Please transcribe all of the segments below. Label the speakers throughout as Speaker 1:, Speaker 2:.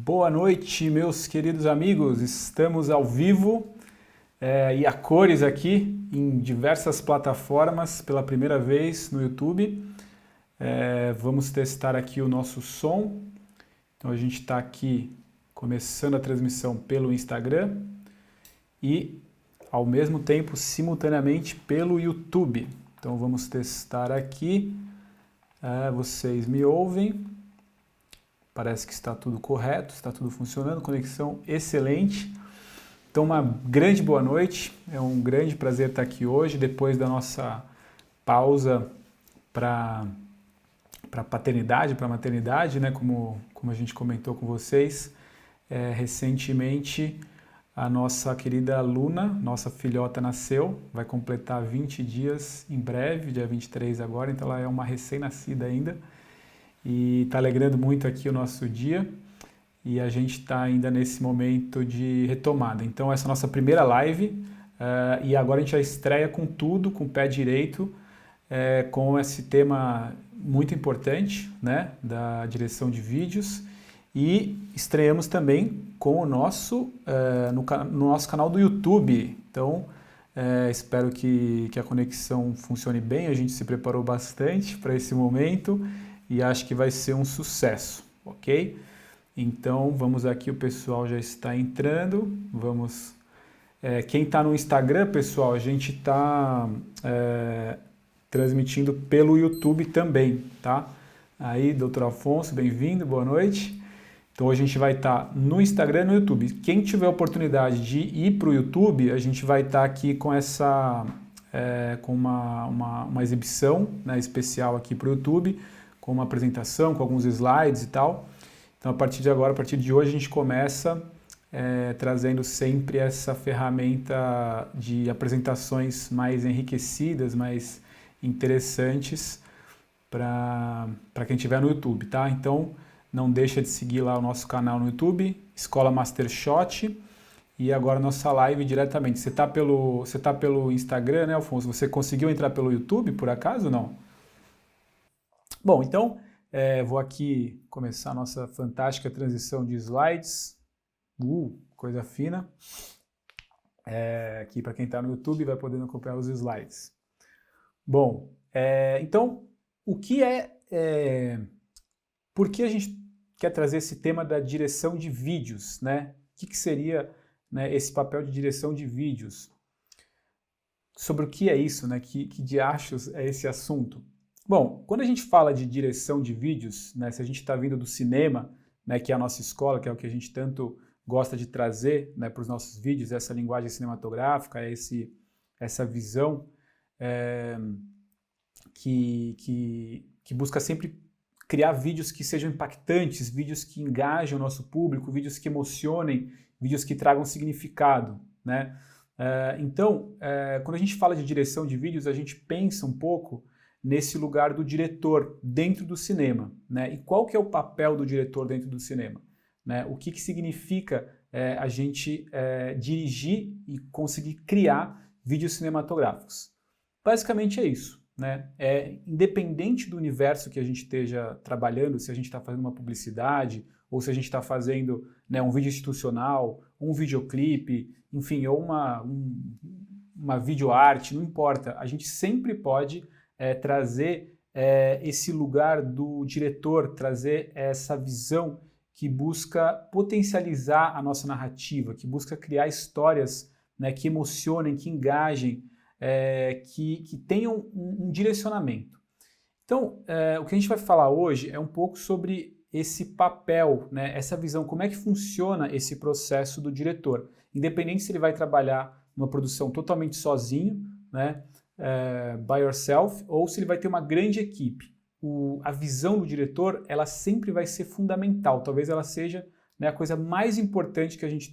Speaker 1: Boa noite, meus queridos amigos. Estamos ao vivo e a cores aqui em diversas plataformas pela primeira vez no YouTube. Vamos testar aqui o nosso som. Então a gente está aqui começando a transmissão pelo Instagram e ao mesmo tempo simultaneamente pelo YouTube. Então vamos testar aqui. Vocês me ouvem? Parece que está tudo correto, está tudo funcionando, conexão excelente. Então uma grande boa noite, é um grande prazer estar aqui hoje, depois da nossa pausa para paternidade, para maternidade, né? Como a gente comentou com vocês. Recentemente a nossa querida Luna, nossa filhota, nasceu, vai completar 20 dias em breve, dia 23 agora, então ela é uma recém-nascida ainda. E está alegrando muito aqui o nosso dia e a gente está ainda nesse momento de retomada. Então essa é a nossa primeira live e agora a gente já estreia com tudo, com o pé direito, com esse tema muito importante, né, da direção de vídeos, e estreamos também com o nosso, no nosso canal do YouTube. Então espero que a conexão funcione bem, a gente se preparou bastante para esse momento e acho que vai ser um sucesso, ok? Então vamos aqui, o pessoal já está entrando, vamos... quem está no Instagram, pessoal, a gente está transmitindo pelo YouTube também, tá? Aí, doutor Afonso, bem-vindo, boa noite. Então hoje a gente vai estar no Instagram e no YouTube. Quem tiver a oportunidade de ir para o YouTube, a gente vai estar aqui com essa... com uma exibição, né, especial aqui para o YouTube, com uma apresentação, com alguns slides e tal. Então, a partir de agora, a partir de hoje, a gente começa trazendo sempre essa ferramenta de apresentações mais enriquecidas, mais interessantes para quem estiver no YouTube, tá? Então, não deixa de seguir lá o nosso canal no YouTube, Escola Mastershot, e agora nossa live diretamente. Você tá pelo Instagram, né, Alfonso? Você conseguiu entrar pelo YouTube, por acaso, ou não? Bom, então, vou aqui começar a nossa fantástica transição de slides. Coisa fina. Aqui para quem está no YouTube vai podendo acompanhar os slides. Bom, então, por que a gente quer trazer esse tema da direção de vídeos, né? O que seria, né, esse papel de direção de vídeos? Sobre o que é isso, né? Que diachos é esse assunto? Bom, quando a gente fala de direção de vídeos, né, se a gente está vindo do cinema, né, que é a nossa escola, que é o que a gente tanto gosta de trazer, né, para os nossos vídeos, essa linguagem cinematográfica, essa visão que busca sempre criar vídeos que sejam impactantes, vídeos que engajem o nosso público, vídeos que emocionem, vídeos que tragam significado, né? Então, quando a gente fala de direção de vídeos, a gente pensa um pouco nesse lugar do diretor dentro do cinema, né? E qual que é o papel do diretor dentro do cinema, né? O que significa a gente dirigir e conseguir criar vídeos cinematográficos? Basicamente é isso, né? Independente do universo que a gente esteja trabalhando, se a gente está fazendo uma publicidade ou se a gente está fazendo, né, um vídeo institucional, um videoclipe, enfim, ou uma videoarte, não importa, a gente sempre pode trazer esse lugar do diretor, trazer essa visão que busca potencializar a nossa narrativa, que busca criar histórias, né, que emocionem, que engajem, que tenham um direcionamento. Então, o que a gente vai falar hoje é um pouco sobre esse papel, né, essa visão, como é que funciona esse processo do diretor, independente se ele vai trabalhar numa produção totalmente sozinho, né, by yourself, ou se ele vai ter uma grande equipe. A visão do diretor, ela sempre vai ser fundamental, talvez ela seja, né, a coisa mais importante que a gente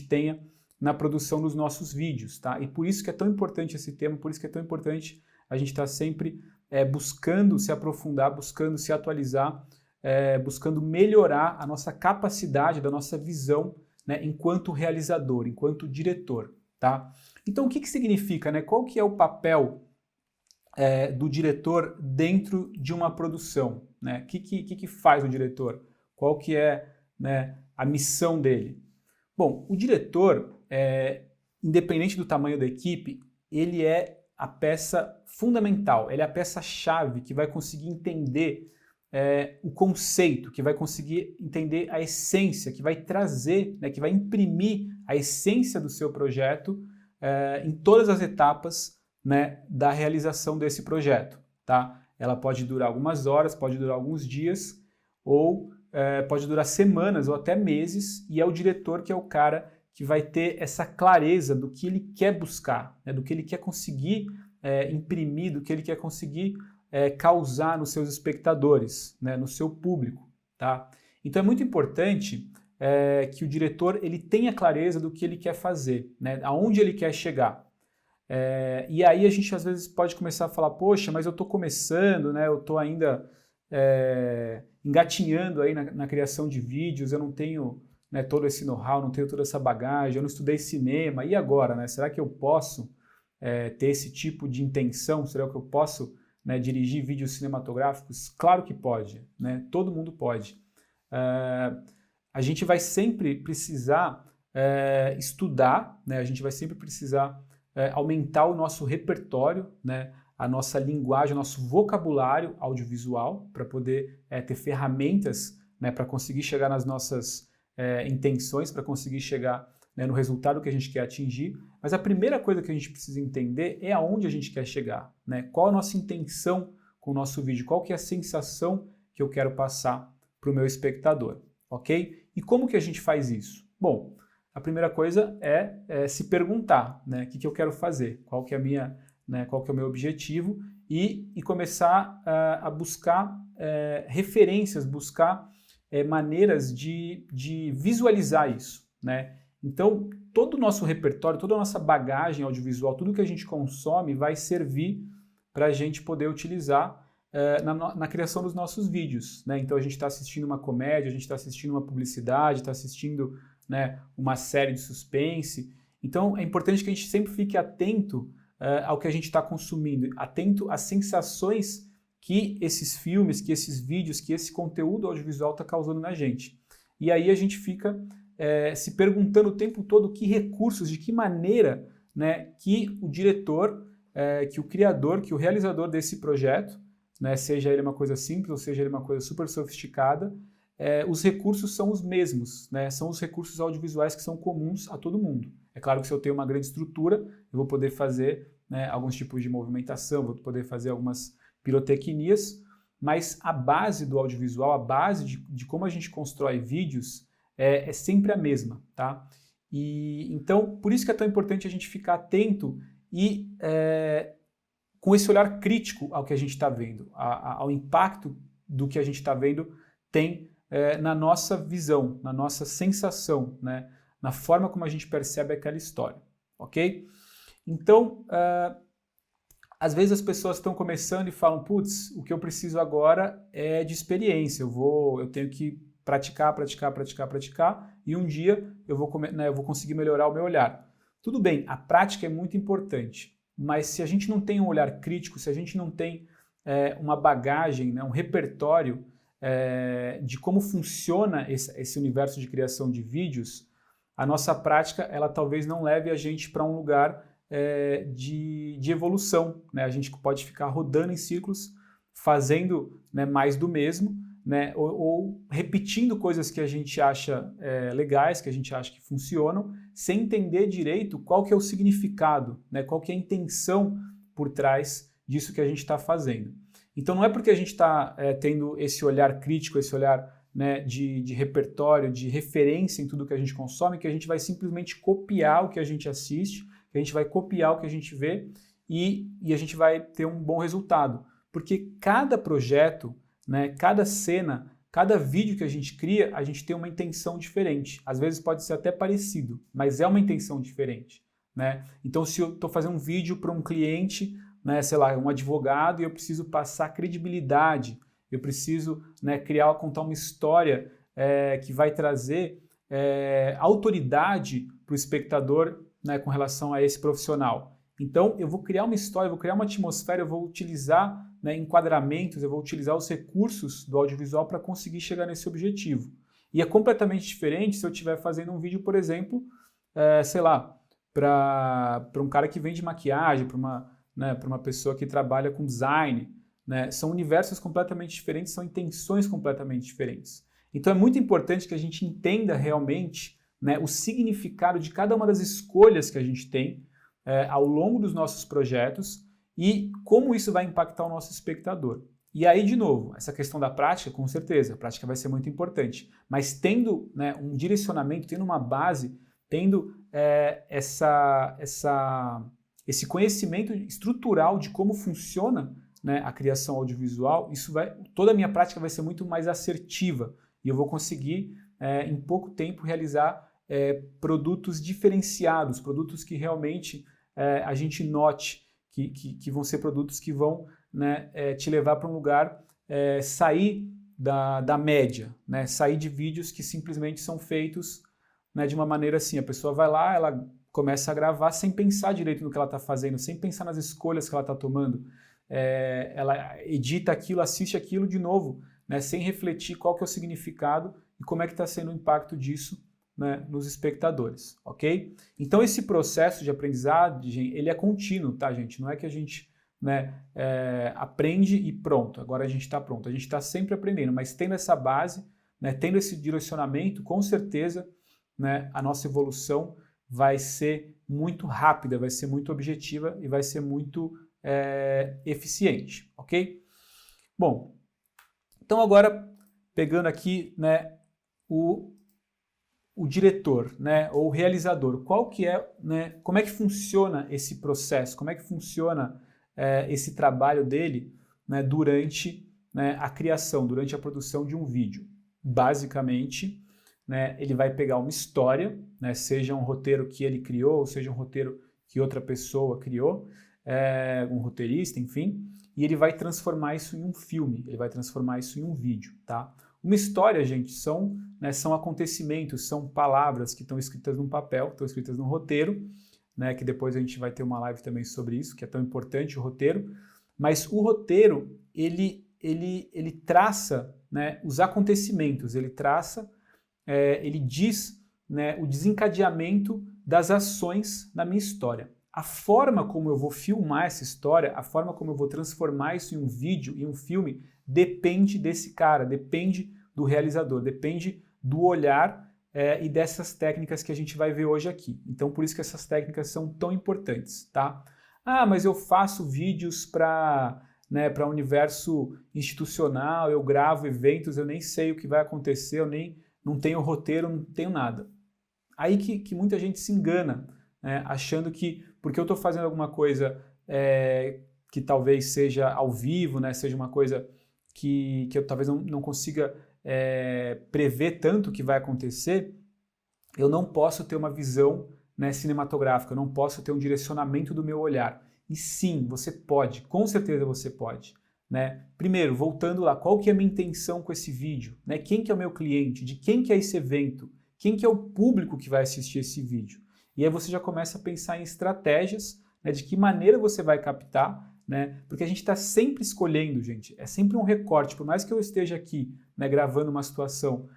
Speaker 1: tenha na produção dos nossos vídeos, tá? E por isso que é tão importante esse tema, por isso que é tão importante a gente estar sempre buscando se aprofundar, buscando se atualizar, buscando melhorar a nossa capacidade, da nossa visão, né, enquanto realizador, enquanto diretor, tá? Então, o que significa, né? Qual que é o papel do diretor dentro de uma produção, né? O que faz o diretor? Qual que é né, a missão dele? Bom, o diretor, independente do tamanho da equipe, ele é a peça fundamental, ele é a peça-chave que vai conseguir entender o conceito, que vai conseguir entender a essência, que vai trazer, né, que vai imprimir a essência do seu projeto em todas as etapas, né, da realização desse projeto. Tá? Ela pode durar algumas horas, pode durar alguns dias, ou pode durar semanas ou até meses, e é o diretor que é o cara que vai ter essa clareza do que ele quer buscar, né, do que ele quer conseguir imprimir, do que ele quer conseguir causar nos seus espectadores, né, no seu público. Tá? Então é muito importante que o diretor ele tenha clareza do que ele quer fazer, né, aonde ele quer chegar. E aí a gente às vezes pode começar a falar, poxa, mas eu estou começando, né, eu estou ainda engatinhando aí na criação de vídeos, eu não tenho, né, todo esse know-how, não tenho toda essa bagagem, eu não estudei cinema, e agora, né, será que eu posso ter esse tipo de intenção? Será que eu posso, né, dirigir vídeos cinematográficos? Claro que pode, né, todo mundo pode. A gente vai sempre precisar estudar, né, a gente vai sempre precisar aumentar o nosso repertório, né, a nossa linguagem, o nosso vocabulário audiovisual, para poder ter ferramentas, né, para conseguir chegar nas nossas intenções, para conseguir chegar, né, no resultado que a gente quer atingir. Mas a primeira coisa que a gente precisa entender é aonde a gente quer chegar, né? Qual a nossa intenção com o nosso vídeo, qual que é a sensação que eu quero passar para o meu espectador, ok? E como que a gente faz isso? Bom, a primeira coisa é se perguntar, né, o que eu quero fazer, qual que é a minha, né, qual que é o meu objetivo e começar a buscar referências, buscar maneiras de visualizar isso, né? Então, todo o nosso repertório, toda a nossa bagagem audiovisual, tudo que a gente consome vai servir para a gente poder utilizar na criação dos nossos vídeos, né? Então, a gente está assistindo uma comédia, a gente está assistindo uma publicidade, está assistindo, né, uma série de suspense. Então, é importante que a gente sempre fique atento ao que a gente está consumindo, atento às sensações que esses filmes, que esses vídeos, que esse conteúdo audiovisual está causando na gente. E aí a gente fica se perguntando o tempo todo que recursos, de que maneira, né, que o diretor, que o criador, que o realizador desse projeto, né, seja ele uma coisa simples ou seja ele uma coisa super sofisticada, os recursos são os mesmos, né, são os recursos audiovisuais que são comuns a todo mundo. É claro que se eu tenho uma grande estrutura, eu vou poder fazer, né, alguns tipos de movimentação, vou poder fazer algumas pirotecnias, mas a base do audiovisual, a base de como a gente constrói vídeos é sempre a mesma, tá? E então, por isso que é tão importante a gente ficar atento e com esse olhar crítico ao que a gente está vendo, ao impacto do que a gente está vendo tem na nossa visão, na nossa sensação, né? Na forma como a gente percebe aquela história, ok? Então, às vezes as pessoas estão começando e falam, putz, o que eu preciso agora é de experiência, eu tenho que praticar, e um dia eu vou conseguir melhorar o meu olhar. Tudo bem, a prática é muito importante, mas se a gente não tem um olhar crítico, se a gente não tem uma bagagem, né, um repertório de como funciona esse universo de criação de vídeos, a nossa prática ela talvez não leve a gente para um lugar de evolução, né? A gente pode ficar rodando em círculos, fazendo, né, mais do mesmo, né, ou repetindo coisas que a gente acha legais, que a gente acha que funcionam, sem entender direito qual que é o significado, né, qual que é a intenção por trás disso que a gente está fazendo. Então não é porque a gente está tendo esse olhar crítico, esse olhar, né, de repertório, de referência em tudo que a gente consome, que a gente vai simplesmente copiar o que a gente assiste, que a gente vai copiar o que a gente vê e a gente vai ter um bom resultado. Porque cada projeto, né, cada cena, cada vídeo que a gente cria, a gente tem uma intenção diferente. Às vezes pode ser até parecido, mas é uma intenção diferente, né? Então, se eu estou fazendo um vídeo para um cliente, né, sei lá, um advogado, e eu preciso passar credibilidade, eu preciso, né, contar uma história que vai trazer autoridade para o espectador, né, com relação a esse profissional. Então, eu vou criar uma história, eu vou criar uma atmosfera, eu vou utilizar, né, enquadramentos, eu vou utilizar os recursos do audiovisual para conseguir chegar nesse objetivo. E é completamente diferente se eu estiver fazendo um vídeo, por exemplo, sei lá, para um cara que vende maquiagem, para uma pessoa que trabalha com design, né? São universos completamente diferentes, são intenções completamente diferentes. Então é muito importante que a gente entenda realmente, né, o significado de cada uma das escolhas que a gente tem ao longo dos nossos projetos e como isso vai impactar o nosso espectador. E aí, de novo, essa questão da prática, com certeza, a prática vai ser muito importante, mas tendo, né, um direcionamento, tendo uma base, tendo esse conhecimento estrutural de como funciona, né, a criação audiovisual, toda a minha prática vai ser muito mais assertiva e eu vou conseguir, em pouco tempo, realizar produtos diferenciados, produtos que realmente a gente note que vão ser produtos que vão, né, te levar para um lugar, sair da média, né, sair de vídeos que simplesmente são feitos, né, de uma maneira assim, a pessoa vai lá, ela começa a gravar sem pensar direito no que ela está fazendo, sem pensar nas escolhas que ela está tomando, ela edita aquilo, assiste aquilo de novo, né, sem refletir qual que é o significado e como é que está sendo o impacto disso, né, nos espectadores, ok? Então esse processo de aprendizagem, ele é contínuo, tá, gente? Não é que a gente, né, aprende e pronto, agora a gente está pronto. A gente está sempre aprendendo, mas tendo essa base, né, tendo esse direcionamento, com certeza, né, a nossa evolução vai ser muito rápida, vai ser muito objetiva e vai ser muito eficiente, ok? Bom, então agora pegando aqui, né, o diretor, né, ou o realizador, qual que é, né, como é que funciona esse processo, como é que funciona esse trabalho dele, né, durante, né, a criação, durante a produção de um vídeo. Basicamente, né, ele vai pegar uma história, né, seja um roteiro que ele criou, ou seja um roteiro que outra pessoa criou, um roteirista, enfim, e ele vai transformar isso em um filme, ele vai transformar isso em um vídeo, tá? Uma história, gente, são acontecimentos, são palavras que estão escritas num papel, estão escritas num roteiro, né, que depois a gente vai ter uma live também sobre isso, que é tão importante o roteiro, mas o roteiro, ele traça, né, os acontecimentos, ele traça, ele diz, né, o desencadeamento das ações na minha história. A forma como eu vou filmar essa história, a forma como eu vou transformar isso em um vídeo, em um filme, depende desse cara, depende do realizador, depende do olhar e dessas técnicas que a gente vai ver hoje aqui. Então, por isso que essas técnicas são tão importantes, tá? Ah, mas eu faço vídeos para universo institucional, eu gravo eventos, eu nem sei o que vai acontecer, não tenho roteiro, não tenho nada. Aí que muita gente se engana, né, achando que porque eu estou fazendo alguma coisa que talvez seja ao vivo, né, seja uma coisa que eu talvez não consiga prever tanto o que vai acontecer, eu não posso ter uma visão, né, cinematográfica, eu não posso ter um direcionamento do meu olhar. E sim, você pode, com certeza você pode. Né? Primeiro, voltando lá, qual que é a minha intenção com esse vídeo? Né? Quem que é o meu cliente? De quem que é esse evento? Quem que é o público que vai assistir esse vídeo? E aí você já começa a pensar em estratégias, né, de que maneira você vai captar, né? Porque a gente está sempre escolhendo, gente, é sempre um recorte. Por mais que eu esteja aqui, né, gravando uma situação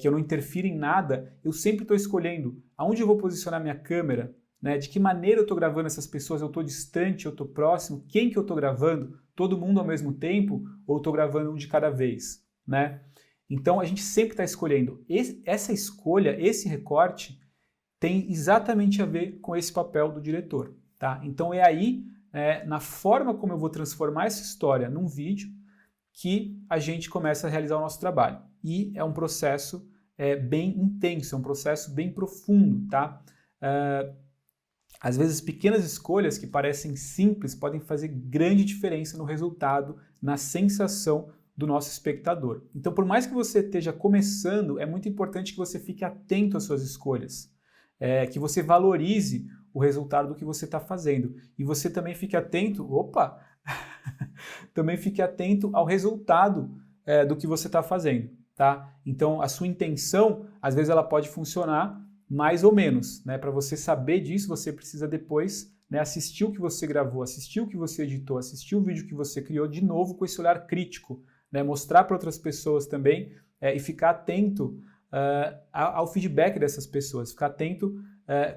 Speaker 1: que eu não interfira em nada, eu sempre estou escolhendo aonde eu vou posicionar minha câmera, né, de que maneira eu estou gravando essas pessoas, eu estou distante, eu estou próximo, quem que eu estou gravando, todo mundo ao mesmo tempo ou estou gravando um de cada vez, né? Então a gente sempre está escolhendo. Essa escolha, esse recorte, tem exatamente a ver com esse papel do diretor, tá? Então é aí, na forma como eu vou transformar essa história num vídeo, que a gente começa a realizar o nosso trabalho. E é um processo bem intenso, é um processo bem profundo, tá? Às vezes pequenas escolhas que parecem simples podem fazer grande diferença no resultado, na sensação do nosso espectador. Então, por mais que você esteja começando, é muito importante que você fique atento às suas escolhas, que você valorize o resultado do que você está fazendo. E você também fique atento, também fique atento ao resultado do que você está fazendo, tá? Então, a sua intenção, às vezes ela pode funcionar mais ou menos, né? Para você saber disso, você precisa depois, né, assistir o que você gravou, assistir o que você editou, assistir o vídeo que você criou de novo com esse olhar crítico, né? Mostrar para outras pessoas também e ficar atento ao feedback dessas pessoas, ficar atento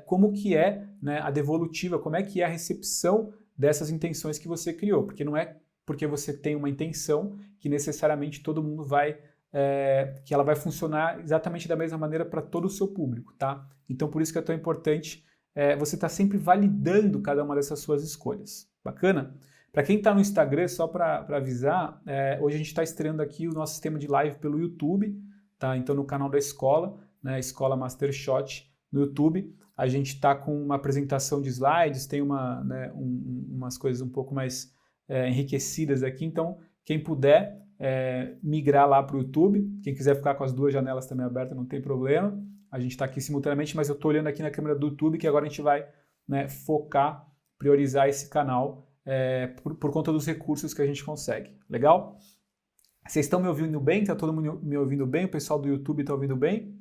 Speaker 1: como que é, né, a devolutiva, como é que é a recepção dessas intenções que você criou, porque não é porque você tem uma intenção que necessariamente todo mundo que ela vai funcionar exatamente da mesma maneira para todo o seu público, tá? Então por isso que é tão importante você estar sempre validando cada uma dessas suas escolhas. Bacana? Para quem está no Instagram, só para avisar, hoje a gente está estreando aqui o nosso sistema de live pelo YouTube, tá? Então no canal da escola, né, Escola Mastershot no YouTube, a gente está com uma apresentação de slides, tem umas coisas um pouco mais enriquecidas aqui, então quem puder migrar lá para o YouTube, quem quiser ficar com as duas janelas também abertas não tem problema, a gente está aqui simultaneamente, mas eu estou olhando aqui na câmera do YouTube que agora a gente vai, né, focar, priorizar esse canal por conta dos recursos que a gente consegue. Legal? Vocês estão me ouvindo bem? Está todo mundo me ouvindo bem? O pessoal do YouTube está ouvindo bem?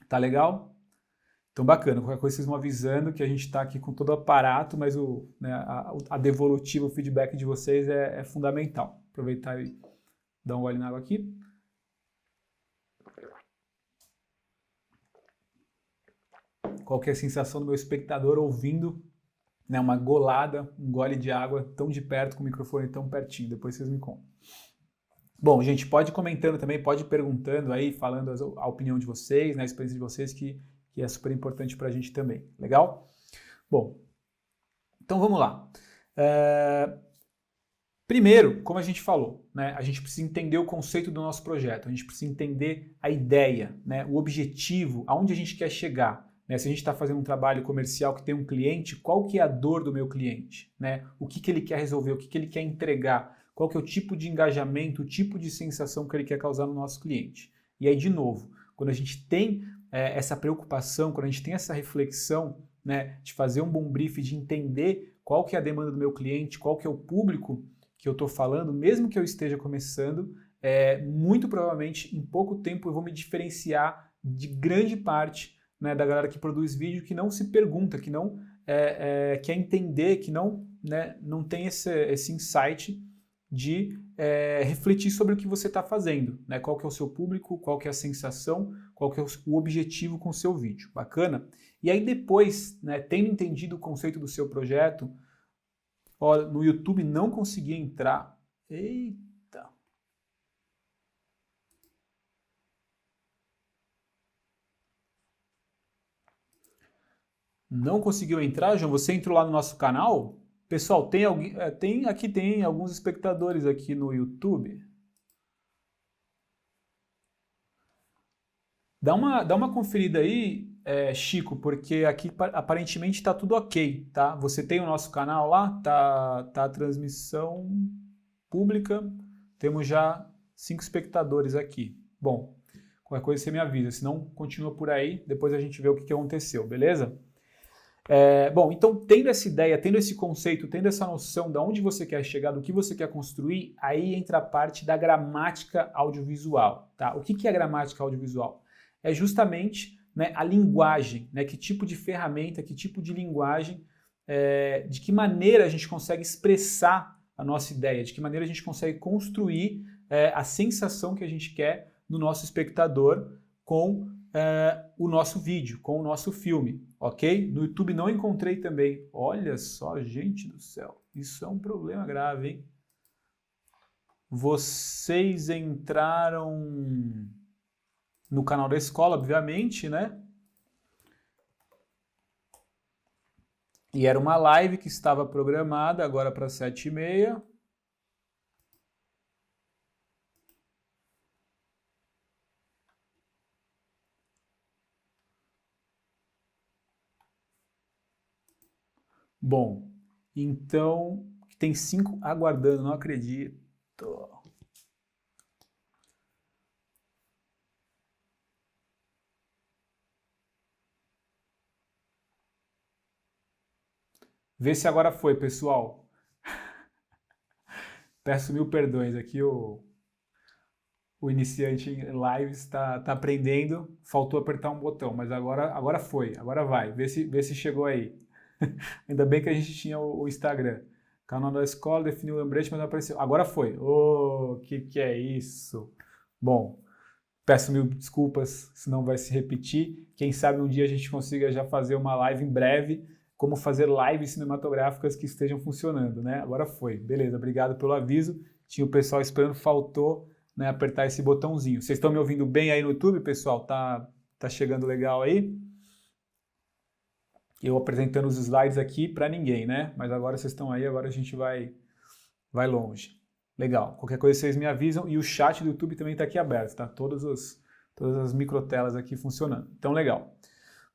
Speaker 1: Tá legal? Então bacana, qualquer coisa vocês vão avisando que a gente está aqui com todo o aparato, mas a devolutiva, o feedback de vocês é fundamental. Aproveitar e dar um gole na água aqui. Qual que é a sensação do meu espectador ouvindo, né, uma golada, um gole de água tão de perto, com o microfone tão pertinho? Depois vocês me contam. Bom, gente, pode ir comentando também, pode ir perguntando aí, falando a opinião de vocês, né, a experiência de vocês, que é super importante para a gente também. Legal? Bom, então vamos lá. Primeiro, como a gente falou, né, a gente precisa entender o conceito do nosso projeto, a gente precisa entender a ideia, né, o objetivo, aonde a gente quer chegar. Né? Se a gente está fazendo um trabalho comercial que tem um cliente, qual que é a dor do meu cliente? Né? O que ele quer resolver, o que ele quer entregar? Qual que é o tipo de engajamento, o tipo de sensação que ele quer causar no nosso cliente? E aí, de novo, quando a gente tem essa preocupação, quando a gente tem essa reflexão, né, de fazer um bom brief, de entender qual que é a demanda do meu cliente, qual que é o público que eu estou falando, mesmo que eu esteja começando, muito provavelmente em pouco tempo eu vou me diferenciar de grande parte, né, da galera que produz vídeo, que não se pergunta, que não quer entender, que não tem esse insight de refletir sobre o que você está fazendo, né? Qual que é o seu público, qual que é a sensação, qual que é o objetivo com o seu vídeo. Bacana? E aí depois, né, tendo entendido o conceito do seu projeto, olha, no YouTube não consegui entrar. Eita! Não conseguiu entrar, João? Você entrou lá no nosso canal? Pessoal, tem alguns espectadores aqui no YouTube. Dá uma conferida aí, Chico, porque aqui aparentemente está tudo ok, tá? Você tem o nosso canal lá, tá a transmissão pública, temos já 5 espectadores aqui. Bom, qualquer coisa você me avisa, senão continua por aí, depois a gente vê o que aconteceu, beleza? Bom, então tendo essa ideia, tendo esse conceito, tendo essa noção de onde você quer chegar, do que você quer construir, aí entra a parte da gramática audiovisual, tá? O que é a gramática audiovisual? É justamente, né, a linguagem, né? Que tipo de ferramenta, que tipo de linguagem, de que maneira a gente consegue expressar a nossa ideia, de que maneira a gente consegue construir a sensação que a gente quer no nosso espectador com o nosso vídeo, com o nosso filme, ok? No YouTube não encontrei também. Olha só, gente do céu, isso é um problema grave, hein? Vocês entraram no canal da escola, obviamente, né? E era uma live que estava programada agora para 7h30. Bom, então tem 5 aguardando, não acredito. Vê se agora foi, pessoal. Peço mil perdões aqui, o iniciante em lives está aprendendo, faltou apertar um botão, mas agora foi, agora vai. Vê se chegou aí. Ainda bem que a gente tinha o Instagram. Canal da escola, definiu o lembrete, mas não apareceu. Agora foi. Que é isso? Bom, Peço mil desculpas, senão vai se repetir. Quem sabe um dia a gente consiga já fazer uma live em breve, como fazer lives cinematográficas que estejam funcionando, né? Agora foi. Beleza, obrigado pelo aviso. Tinha o pessoal esperando, faltou, né, apertar esse botãozinho. Vocês estão me ouvindo bem aí no YouTube, pessoal? Tá chegando legal aí? Eu apresentando os slides aqui para ninguém, né? Mas agora vocês estão aí, agora a gente vai longe. Legal. Qualquer coisa vocês me avisam. E o chat do YouTube também está aqui aberto, tá? Todas as microtelas aqui funcionando. Então, legal.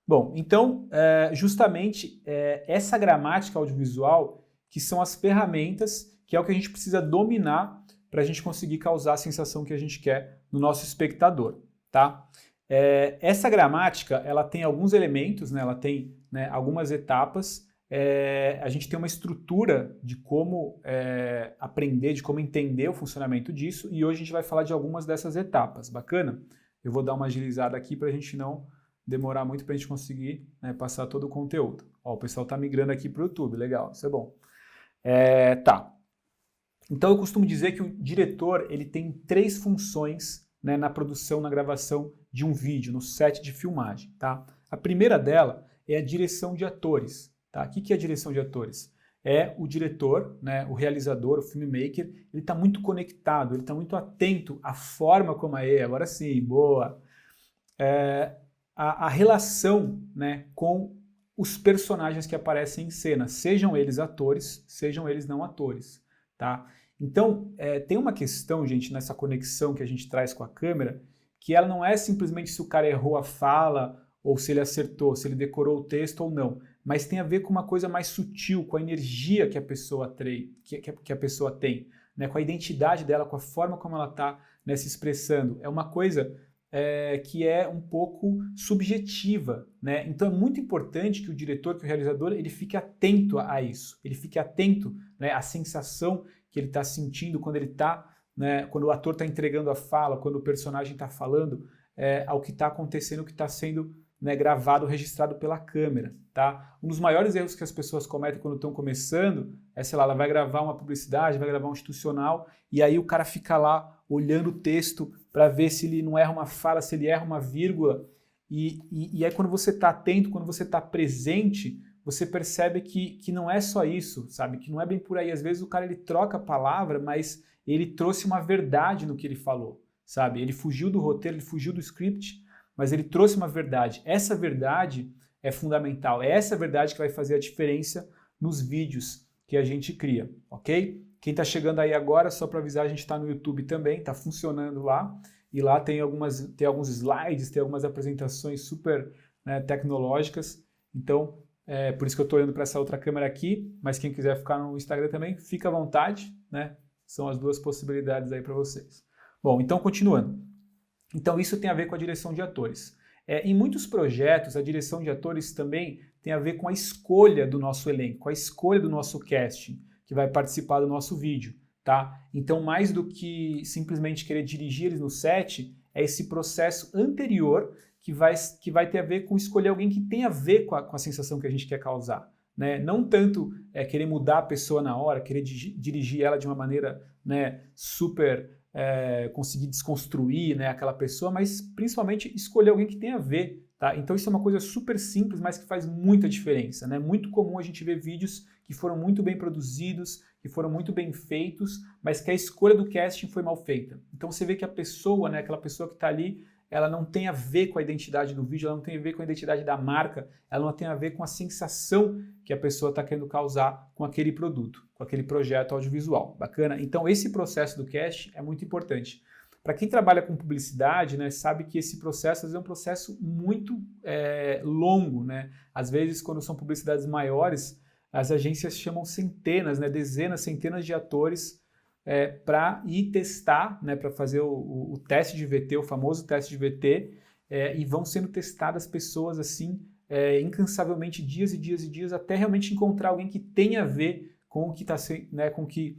Speaker 1: Bom, então, justamente essa gramática audiovisual que são as ferramentas, que é o que a gente precisa dominar para a gente conseguir causar a sensação que a gente quer no nosso espectador, tá? Essa gramática, ela tem alguns elementos, né? Ela tem, né, algumas etapas. A gente tem uma estrutura de como aprender, de como entender o funcionamento disso, e hoje a gente vai falar de algumas dessas etapas. Bacana? Eu vou dar uma agilizada aqui para a gente não demorar muito para a gente conseguir, né, passar todo o conteúdo. Ó, o pessoal está migrando aqui para o YouTube, legal, isso é bom. Tá. Então eu costumo dizer que o diretor ele tem 3 funções, né, na produção, na gravação de um vídeo, no set de filmagem. Tá? A primeira dela é a direção de atores. Tá? O que é a direção de atores? É o diretor, né, o realizador, o filmmaker, ele está muito conectado, ele está muito atento à forma como agora sim, boa, a relação, né, com os personagens que aparecem em cena, sejam eles atores, sejam eles não atores. Tá? Então, tem uma questão, gente, nessa conexão que a gente traz com a câmera, que ela não é simplesmente se o cara errou a fala, ou se ele acertou, se ele decorou o texto ou não, mas tem a ver com uma coisa mais sutil, com a energia que a pessoa tem, né? Com a identidade dela, com a forma como ela está, né, se expressando. É uma coisa que é um pouco subjetiva, né? Então é muito importante que o diretor, que o realizador, ele fique atento a isso, ele fique atento, né, à sensação que ele está sentindo quando ele está, né, quando o ator está entregando a fala, quando o personagem está falando, ao que está acontecendo, o que está sendo, né, gravado, registrado pela câmera, tá? Um dos maiores erros que as pessoas cometem quando estão começando é, sei lá, ela vai gravar uma publicidade, vai gravar um institucional, e aí o cara fica lá olhando o texto para ver se ele não erra uma fala, se ele erra uma vírgula, e aí quando você está atento, quando você está presente, você percebe que não é só isso, sabe? Que não é bem por aí. Às vezes o cara ele troca a palavra, mas ele trouxe uma verdade no que ele falou, sabe? Ele fugiu do roteiro, ele fugiu do script, mas ele trouxe uma verdade. Essa verdade é fundamental. É essa verdade que vai fazer a diferença nos vídeos que a gente cria, ok? Quem está chegando aí agora, só para avisar, a gente está no YouTube também, está funcionando lá. E lá tem alguns slides, tem algumas apresentações super, né, tecnológicas. Então, por isso que eu estou olhando para essa outra câmera aqui, mas quem quiser ficar no Instagram também, fica à vontade, né? São as duas possibilidades aí para vocês. Bom, então continuando. Então isso tem a ver com a direção de atores. Em muitos projetos, a direção de atores também tem a ver com a escolha do nosso elenco, com a escolha do nosso casting, que vai participar do nosso vídeo, tá? Então, mais do que simplesmente querer dirigir eles no set, é esse processo anterior que vai ter a ver com escolher alguém que tem a ver com a sensação que a gente quer causar, né? Não tanto querer mudar a pessoa na hora, querer dirigir ela de uma maneira, né, super... conseguir desconstruir, né, aquela pessoa, mas principalmente escolher alguém que tenha a ver, tá? Então isso é uma coisa super simples, mas que faz muita diferença, né? Muito comum a gente ver vídeos que foram muito bem produzidos, que foram muito bem feitos, mas que a escolha do casting foi mal feita. Então você vê que a pessoa, né, aquela pessoa que está ali, ela não tem a ver com a identidade do vídeo, ela não tem a ver com a identidade da marca, ela não tem a ver com a sensação que a pessoa está querendo causar com aquele produto, com aquele projeto audiovisual. Bacana? Então esse processo do casting é muito importante. Para quem trabalha com publicidade, né, sabe que esse processo às vezes é um processo muito longo, né? Às vezes, quando são publicidades maiores, as agências chamam centenas, né, dezenas, centenas de atores para ir testar, né, para fazer o teste de VT, o famoso teste de VT, e vão sendo testadas pessoas assim, incansavelmente, dias e dias e dias, até realmente encontrar alguém que tenha a ver com o que está, né, com o que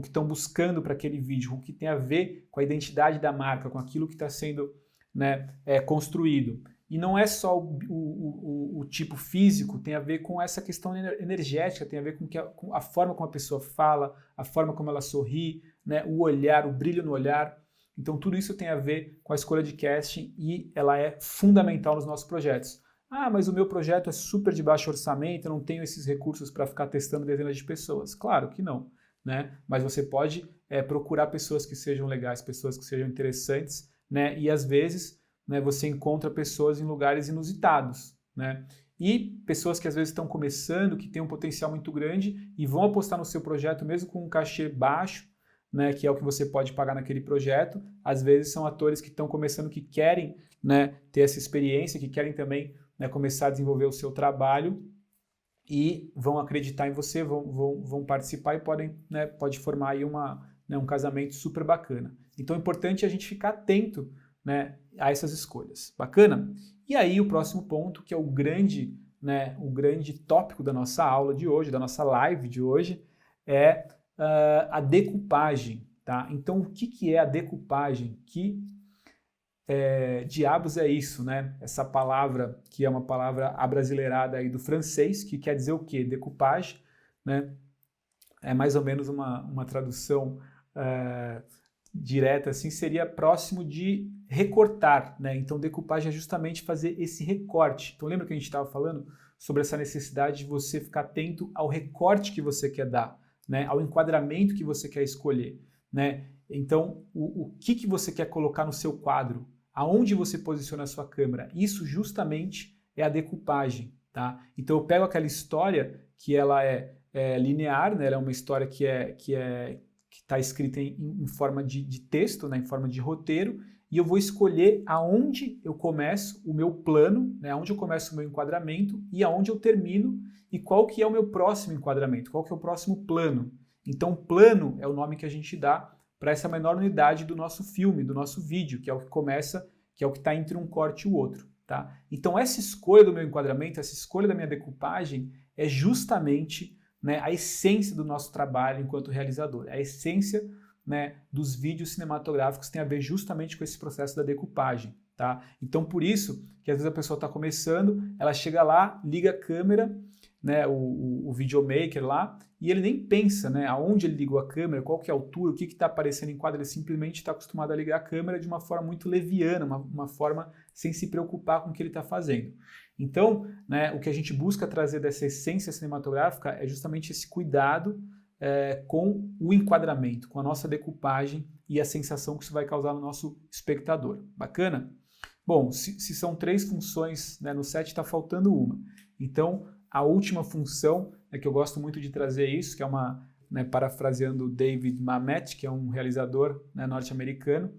Speaker 1: estão buscando para aquele vídeo, com o que tem a ver com a identidade da marca, com aquilo que está sendo, né, construído. E não é só o tipo físico, tem a ver com essa questão energética, tem a ver com a forma como a pessoa fala, a forma como ela sorri, né, o olhar, o brilho no olhar. Então tudo isso tem a ver com a escolha de casting e ela é fundamental nos nossos projetos. Ah, mas o meu projeto é super de baixo orçamento, eu não tenho esses recursos para ficar testando dezenas de pessoas. Claro que não, né? Mas você pode procurar pessoas que sejam legais, pessoas que sejam interessantes, né? E às vezes, né, você encontra pessoas em lugares inusitados, né? E pessoas que às vezes estão começando, que têm um potencial muito grande e vão apostar no seu projeto mesmo com um cachê baixo, né, que é o que você pode pagar naquele projeto. Às vezes são atores que estão começando, que querem, né, ter essa experiência, que querem também, né, começar a desenvolver o seu trabalho e vão acreditar em você, vão participar e podem, né, pode formar aí um casamento super bacana. Então é importante a gente ficar atento, né, a essas escolhas. Bacana? E aí o próximo ponto, que é o grande tópico da nossa aula de hoje, da nossa live de hoje, é a decupagem. Tá? Então o que é a decupagem? Que diabos é isso, né? Essa palavra, que é uma palavra abrasileirada aí do francês, que quer dizer o quê? Decoupage, né? É mais ou menos uma tradução direta, assim, seria próximo de recortar, né? Então, decoupagem é justamente fazer esse recorte. Então, lembra que a gente estava falando sobre essa necessidade de você ficar atento ao recorte que você quer dar, né? Ao enquadramento que você quer escolher, né? Então, o que você quer colocar no seu quadro? Aonde você posiciona a sua câmera? Isso justamente é a decoupagem, tá? Então, eu pego aquela história que ela é linear, né? Ela é uma história que está escrita em forma de texto, né? Em forma de roteiro, e eu vou escolher aonde eu começo o meu plano, né? Aonde eu começo o meu enquadramento e aonde eu termino, e qual que é o meu próximo enquadramento, qual que é o próximo plano. Então, plano é o nome que a gente dá para essa menor unidade do nosso filme, do nosso vídeo, que é o que começa, que é o que está entre um corte e o outro. Tá? Então, essa escolha do meu enquadramento, essa escolha da minha decupagem é justamente, né, a essência do nosso trabalho enquanto realizador. A essência, né, dos vídeos cinematográficos tem a ver justamente com esse processo da decupagem. Tá? Então, por isso que às vezes a pessoa está começando, ela chega lá, liga a câmera, né, o videomaker lá, e ele nem pensa, né, aonde ele ligou a câmera, qual que é a altura, o que está aparecendo em quadro, ele simplesmente está acostumado a ligar a câmera de uma forma muito leviana, uma forma sem se preocupar com o que ele está fazendo. Então, né, o que a gente busca trazer dessa essência cinematográfica é justamente esse cuidado com o enquadramento, com a nossa decupagem e a sensação que isso vai causar no nosso espectador. Bacana? Bom, se são 3 funções, né, no set, está faltando uma. Então, a última função, que eu gosto muito de trazer isso, que é né, parafraseando David Mamet, que é um realizador, né, norte-americano,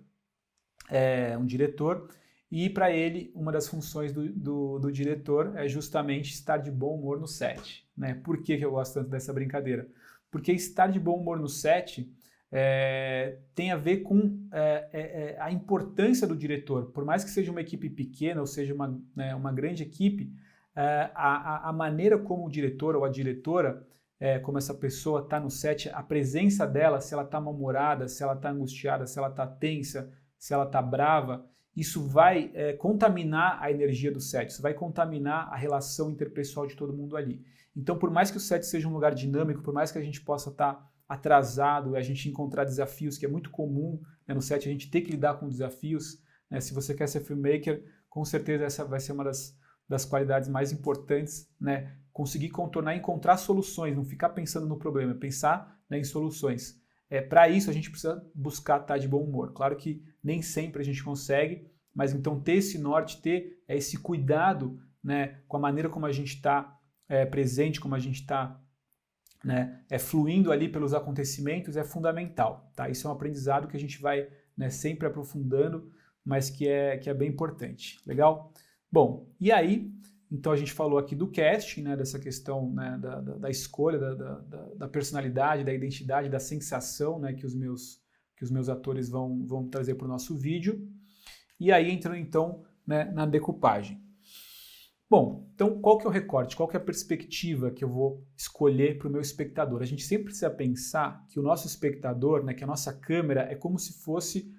Speaker 1: um diretor, e para ele, uma das funções do diretor é justamente estar de bom humor no set. Né? Por que eu gosto tanto dessa brincadeira? Porque estar de bom humor no set tem a ver com a importância do diretor. Por mais que seja uma equipe pequena ou seja uma grande equipe, a maneira como o diretor ou a diretora, como essa pessoa está no set, a presença dela, se ela está mal-humorada, se ela está angustiada, se ela está tensa, se ela está brava, isso vai contaminar a energia do set, isso vai contaminar a relação interpessoal de todo mundo ali. Então, por mais que o set seja um lugar dinâmico, por mais que a gente possa estar atrasado, a gente encontrar desafios, que é muito comum, né, no set a gente ter que lidar com desafios, né, se você quer ser filmmaker, com certeza essa vai ser uma das qualidades mais importantes, né? Conseguir contornar e encontrar soluções, não ficar pensando no problema, pensar, né, em soluções. Para isso a gente precisa buscar estar de bom humor. Claro que nem sempre a gente consegue, mas então ter esse norte, ter esse cuidado, né, com a maneira como a gente está presente, como a gente está, né, fluindo ali pelos acontecimentos é fundamental. Tá? Isso é um aprendizado que a gente vai, né, sempre aprofundando, mas que é bem importante. Legal? Bom, e aí, então a gente falou aqui do casting, né, dessa questão, né, da escolha, da personalidade, da identidade, da sensação, né, que os meus atores vão trazer para o nosso vídeo. E aí entrando então, né, na decupagem. Bom, então qual que é o recorte? Qual que é a perspectiva que eu vou escolher para o meu espectador? A gente sempre precisa pensar que o nosso espectador, né, que a nossa câmera é como se fosse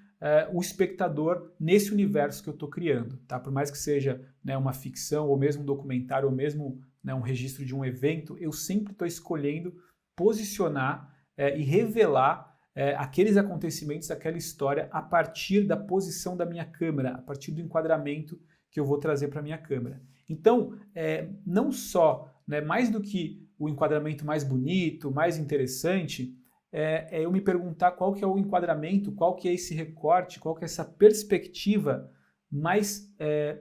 Speaker 1: o espectador nesse universo que eu estou criando, tá? Por mais que seja, né, uma ficção, ou mesmo um documentário, ou mesmo, né, um registro de um evento, eu sempre estou escolhendo posicionar e revelar aqueles acontecimentos, aquela história a partir da posição da minha câmera, a partir do enquadramento que eu vou trazer para a minha câmera. Então, não só, né, mais do que o enquadramento mais bonito, mais interessante, é eu me perguntar qual que é o enquadramento, qual que é esse recorte, qual que é essa perspectiva mais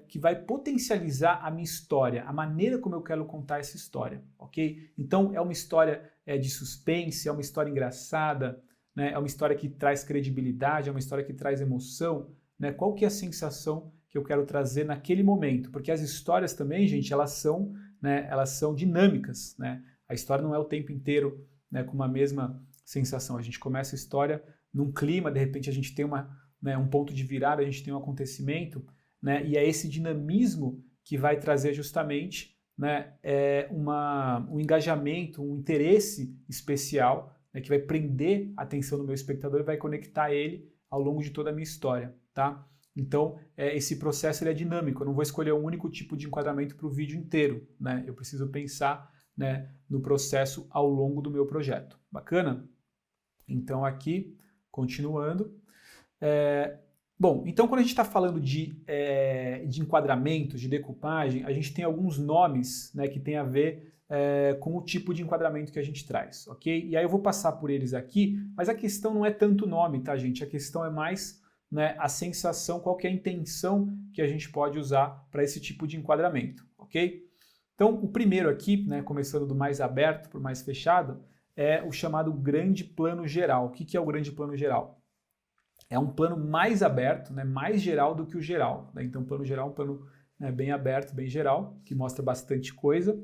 Speaker 1: que vai potencializar a minha história, a maneira como eu quero contar essa história, ok? Então é uma história de suspense, é uma história engraçada, né? É uma história que traz credibilidade, é uma história que traz emoção, né? Qual que é a sensação que eu quero trazer naquele momento? Porque as histórias também, gente, elas são dinâmicas, né? A história não é o tempo inteiro, né, com uma mesma sensação. A gente começa a história num clima, de repente a gente tem um ponto de virada, a gente tem um acontecimento, né, e é esse dinamismo que vai trazer justamente, né, um engajamento, um interesse especial, né, que vai prender a atenção do meu espectador e vai conectar ele ao longo de toda a minha história, tá? Então, esse processo ele é dinâmico, eu não vou escolher um único tipo de enquadramento para o vídeo inteiro, né? Eu preciso pensar, né, no processo ao longo do meu projeto. Bacana? Então aqui, continuando. Bom, então quando a gente está falando de enquadramento, de decupagem, a gente tem alguns nomes, né, que tem a ver com o tipo de enquadramento que a gente traz, ok? E aí eu vou passar por eles aqui, mas a questão não é tanto o nome, tá, gente? A questão é mais, né, a sensação, qual que é a intenção que a gente pode usar para esse tipo de enquadramento, ok? Então, o primeiro aqui, né, começando do mais aberto para o mais fechado, é o chamado grande plano geral. O que é o grande plano geral? É um plano mais aberto, né, mais geral do que o geral, né? Então, o plano geral é um plano, né, bem aberto, bem geral, que mostra bastante coisa.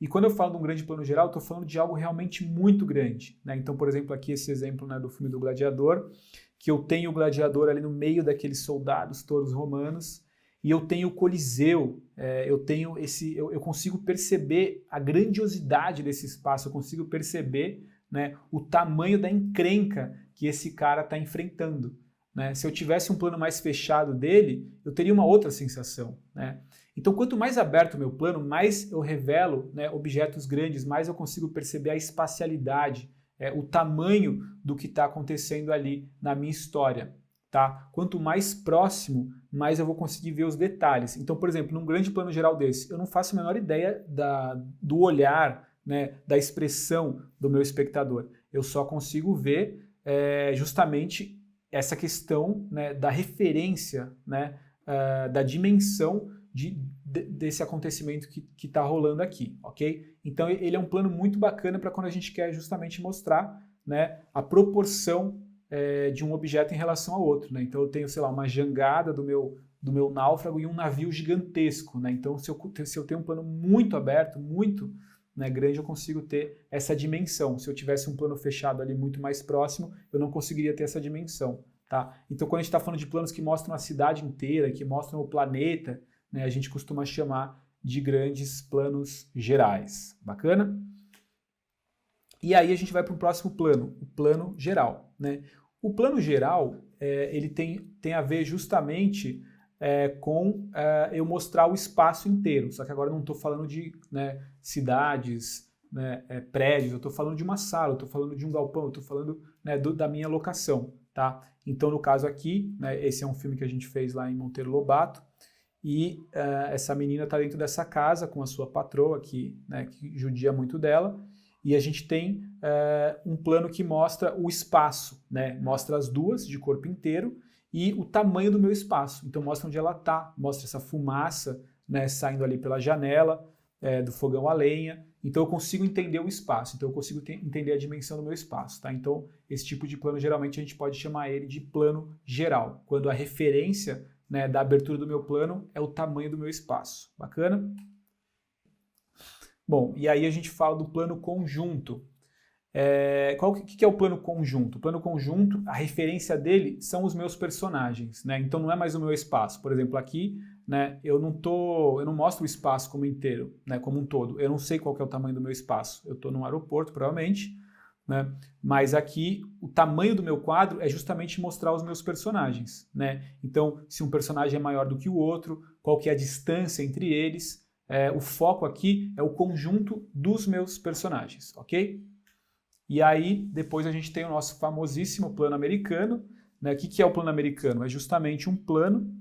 Speaker 1: E quando eu falo de um grande plano geral, eu estou falando de algo realmente muito grande, né? Então, por exemplo, aqui esse exemplo, né, do filme do Gladiador, que eu tenho o gladiador ali no meio daqueles soldados todos romanos, e eu tenho o Coliseu, eu consigo perceber a grandiosidade desse espaço, eu consigo perceber, né, o tamanho da encrenca que esse cara está enfrentando, né? Se eu tivesse um plano mais fechado dele, eu teria uma outra sensação, né? Então, quanto mais aberto o meu plano, mais eu revelo, né, objetos grandes, mais eu consigo perceber a espacialidade, o tamanho do que está acontecendo ali na minha história. Tá? Quanto mais próximo, mais eu vou conseguir ver os detalhes. Então, por exemplo, num grande plano geral desse, eu não faço a menor ideia do olhar, né, da expressão do meu espectador. Eu só consigo ver justamente essa questão, né, da referência, né, da dimensão desse acontecimento que está rolando aqui, ok? Então, ele é um plano muito bacana para quando a gente quer justamente mostrar, né, a proporção de um objeto em relação ao outro, né? Então eu tenho, sei lá, uma jangada do meu náufrago e um navio gigantesco, né? Então se eu tenho um plano muito aberto, muito, né, grande, eu consigo ter essa dimensão. Se eu tivesse um plano fechado ali muito mais próximo, eu não conseguiria ter essa dimensão, tá? Então quando a gente está falando de planos que mostram a cidade inteira, que mostram o planeta, né, a gente costuma chamar de grandes planos gerais. Bacana? E aí a gente vai para o próximo plano, o plano geral, né? O plano geral, ele tem a ver justamente com eu mostrar o espaço inteiro, só que agora eu não estou falando de, né, cidades, né, prédios, eu estou falando de uma sala, eu estou falando de um galpão, eu estou falando, né, da minha locação, tá? Então, no caso aqui, né, esse é um filme que a gente fez lá em Monteiro Lobato, e essa menina está dentro dessa casa com a sua patroa, né, que judia muito dela, e a gente tem um plano que mostra o espaço, né? Mostra as duas de corpo inteiro e o tamanho do meu espaço. Então mostra onde ela está, mostra essa fumaça, né, saindo ali pela janela do fogão a lenha. Então eu consigo entender o espaço, então eu consigo entender a dimensão do meu espaço. Tá? Então esse tipo de plano geralmente a gente pode chamar ele de plano geral, quando a referência, né, da abertura do meu plano é o tamanho do meu espaço. Bacana? Bom, e aí a gente fala do plano conjunto. O que é o plano conjunto? O plano conjunto, a referência dele são os meus personagens, né? Então não é mais o meu espaço. Por exemplo, aqui, né, eu não mostro o espaço como inteiro, né, como um todo. Eu não sei qual que é o tamanho do meu espaço. Eu estou num aeroporto, provavelmente, né? Mas aqui o tamanho do meu quadro é justamente mostrar os meus personagens, né? Então, se um personagem é maior do que o outro, qual que é a distância entre eles. O foco aqui é o conjunto dos meus personagens, ok? E aí, depois a gente tem o nosso famosíssimo plano americano, né? O que é o plano americano? É justamente um plano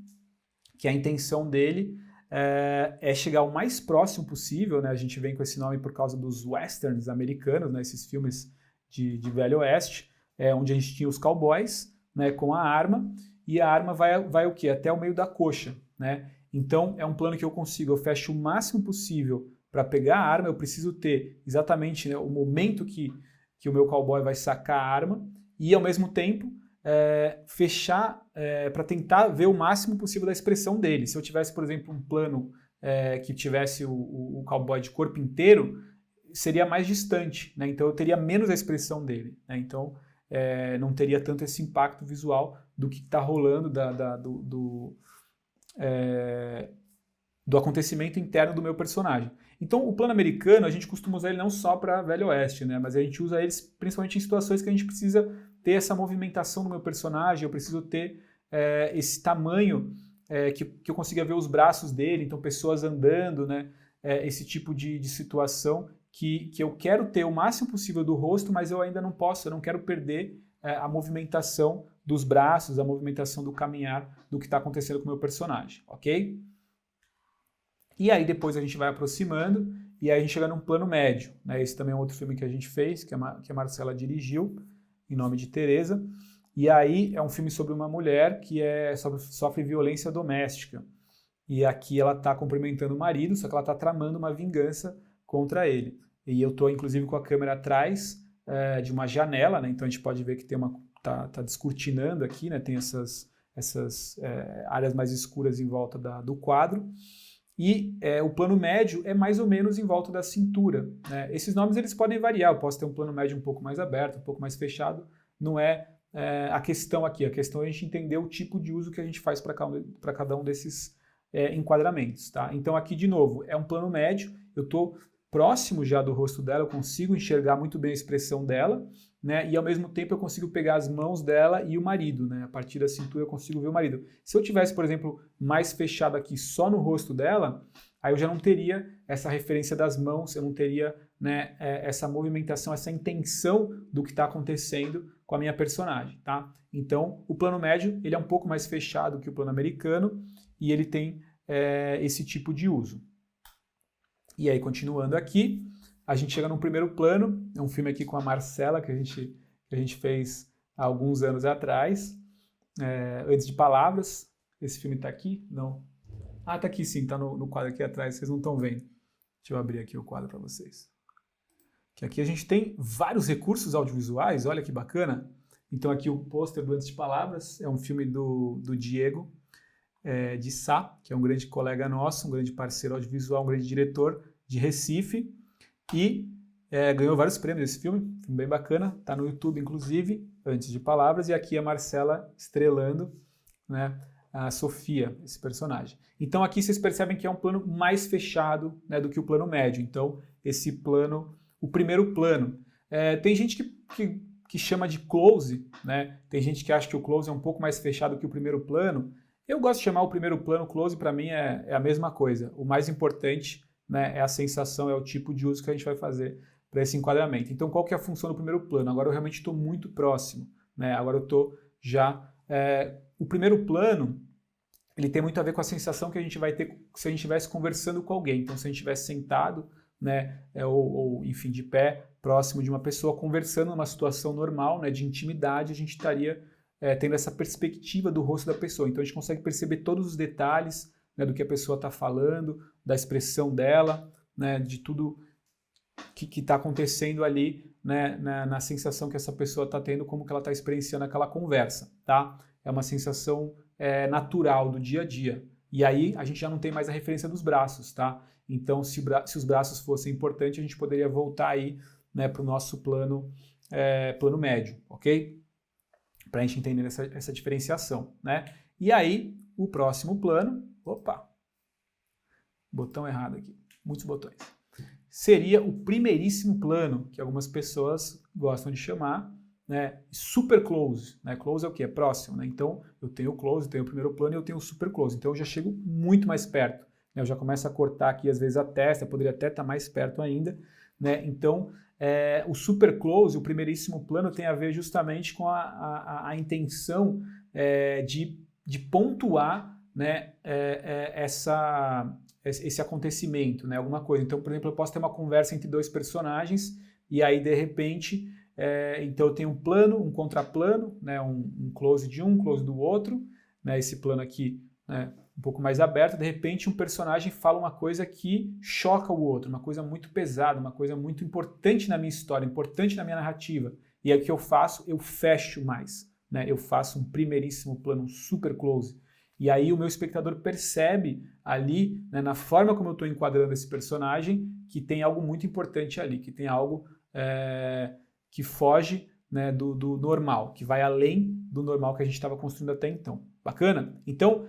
Speaker 1: que a intenção dele é chegar o mais próximo possível, né? A gente vem com esse nome por causa dos westerns americanos, né? Esses filmes de Velho Oeste, onde a gente tinha os cowboys, né? Com a arma, e a arma vai o quê? Até o meio da coxa, né? Então, é um plano que eu fecho o máximo possível para pegar a arma, eu preciso ter exatamente, né, o momento que o meu cowboy vai sacar a arma e, ao mesmo tempo, fechar para tentar ver o máximo possível da expressão dele. Se eu tivesse, por exemplo, um plano que tivesse o cowboy de corpo inteiro, seria mais distante, né? Então eu teria menos a expressão dele, né? Então não teria tanto esse impacto visual do que está rolando do acontecimento interno do meu personagem. Então, o plano americano, a gente costuma usar ele não só para Velho Oeste, né? Mas a gente usa eles principalmente em situações que a gente precisa ter essa movimentação do meu personagem, eu preciso ter esse tamanho que eu consiga ver os braços dele, então pessoas andando, né? Esse tipo de situação que eu quero ter o máximo possível do rosto, mas eu ainda não posso, eu não quero perder a movimentação dos braços, a movimentação do caminhar do que está acontecendo com o meu personagem, ok? E aí depois a gente vai aproximando e aí a gente chega num plano médio, né? Esse também é um outro filme que a gente fez, que a Marcela dirigiu, em nome de Teresa. E aí é um filme sobre uma mulher que sofre violência doméstica. E aqui ela está cumprimentando o marido, só que ela está tramando uma vingança contra ele. E eu estou inclusive com a câmera atrás de uma janela, né? Então a gente pode ver que tem tá descortinando aqui, né? Tem essas áreas mais escuras em volta do quadro. E o plano médio é mais ou menos em volta da cintura, né? Esses nomes eles podem variar, eu posso ter um plano médio um pouco mais aberto, um pouco mais fechado, não é a questão aqui, a questão é a gente entender o tipo de uso que a gente faz para cada um desses enquadramentos, tá? Então aqui de novo, é um plano médio, eu estou próximo já do rosto dela, eu consigo enxergar muito bem a expressão dela, né? E ao mesmo tempo eu consigo pegar as mãos dela e o marido, né? A partir da cintura eu consigo ver o marido. Se eu tivesse, por exemplo, mais fechado aqui só no rosto dela, aí eu já não teria essa referência das mãos, eu não teria, né, essa movimentação, essa intenção do que está acontecendo com a minha personagem, tá? Então, o plano médio ele é um pouco mais fechado que o plano americano e ele tem esse tipo de uso. E aí, continuando aqui, a gente chega no primeiro plano, é um filme aqui com a Marcela, que a gente fez há alguns anos atrás, Antes de Palavras. Esse filme está aqui? Não. Ah, tá aqui sim, tá no quadro aqui atrás, vocês não estão vendo. Deixa eu abrir aqui o quadro para vocês. Que aqui a gente tem vários recursos audiovisuais, olha que bacana. Então aqui o pôster do Antes de Palavras, é um filme do Diego de Sá, que é um grande colega nosso, um grande parceiro audiovisual, um grande diretor de Recife, e ganhou vários prêmios esse filme bem bacana, tá no YouTube inclusive, Antes de Palavras, e aqui a Marcela estrelando, né, a Sofia, esse personagem. Então aqui vocês percebem que é um plano mais fechado, né, do que o plano médio, então esse plano, o primeiro plano. Tem gente que chama de close, né? Tem gente que acha que o close é um pouco mais fechado que o primeiro plano. Eu gosto de chamar o primeiro plano close, para mim é a mesma coisa. O mais importante, né, é a sensação, é o tipo de uso que a gente vai fazer para esse enquadramento. Então, qual que é a função do primeiro plano? Agora eu realmente estou muito próximo, né? Agora eu estou já... o primeiro plano, ele tem muito a ver com a sensação que a gente vai ter se a gente estivesse conversando com alguém. Então, se a gente estivesse sentado, né, ou enfim, de pé, próximo de uma pessoa, conversando numa situação normal, né, de intimidade, a gente estaria tendo essa perspectiva do rosto da pessoa. Então a gente consegue perceber todos os detalhes, né, do que a pessoa está falando, da expressão dela, né, de tudo que está acontecendo ali, né, na sensação que essa pessoa está tendo, como que ela está experienciando aquela conversa, tá? É uma sensação natural do dia a dia. E aí a gente já não tem mais a referência dos braços, tá? Então se os braços fossem importantes, a gente poderia voltar aí, né, para o nosso plano médio, ok? Para a gente entender essa diferenciação, né? E aí, o próximo plano, opa, botão errado aqui, muitos botões, seria o primeiríssimo plano, que algumas pessoas gostam de chamar, né, super close, né? Close é o quê? É próximo, né? Então, eu tenho o close, tenho o primeiro plano e eu tenho o super close, então eu já chego muito mais perto, né? Eu já começo a cortar aqui, às vezes, a testa, poderia até estar mais perto ainda, né? Então, o super close, o primeiríssimo plano, tem a ver justamente com a intenção de pontuar, né, esse acontecimento, né, alguma coisa. Então, por exemplo, eu posso ter uma conversa entre dois personagens e aí, de repente, então eu tenho um plano, um contraplano, né, um close de um close do outro, né, esse plano aqui, né, um pouco mais aberto, de repente um personagem fala uma coisa que choca o outro, uma coisa muito pesada, uma coisa muito importante na minha história, importante na minha narrativa. E aí o que eu faço? Eu fecho mais, né? Eu faço um primeiríssimo plano, um super close. E aí o meu espectador percebe ali, né, na forma como eu estou enquadrando esse personagem, que tem algo muito importante ali, que tem algo que foge, né, do normal, que vai além do normal que a gente estava construindo até então. Bacana? Então,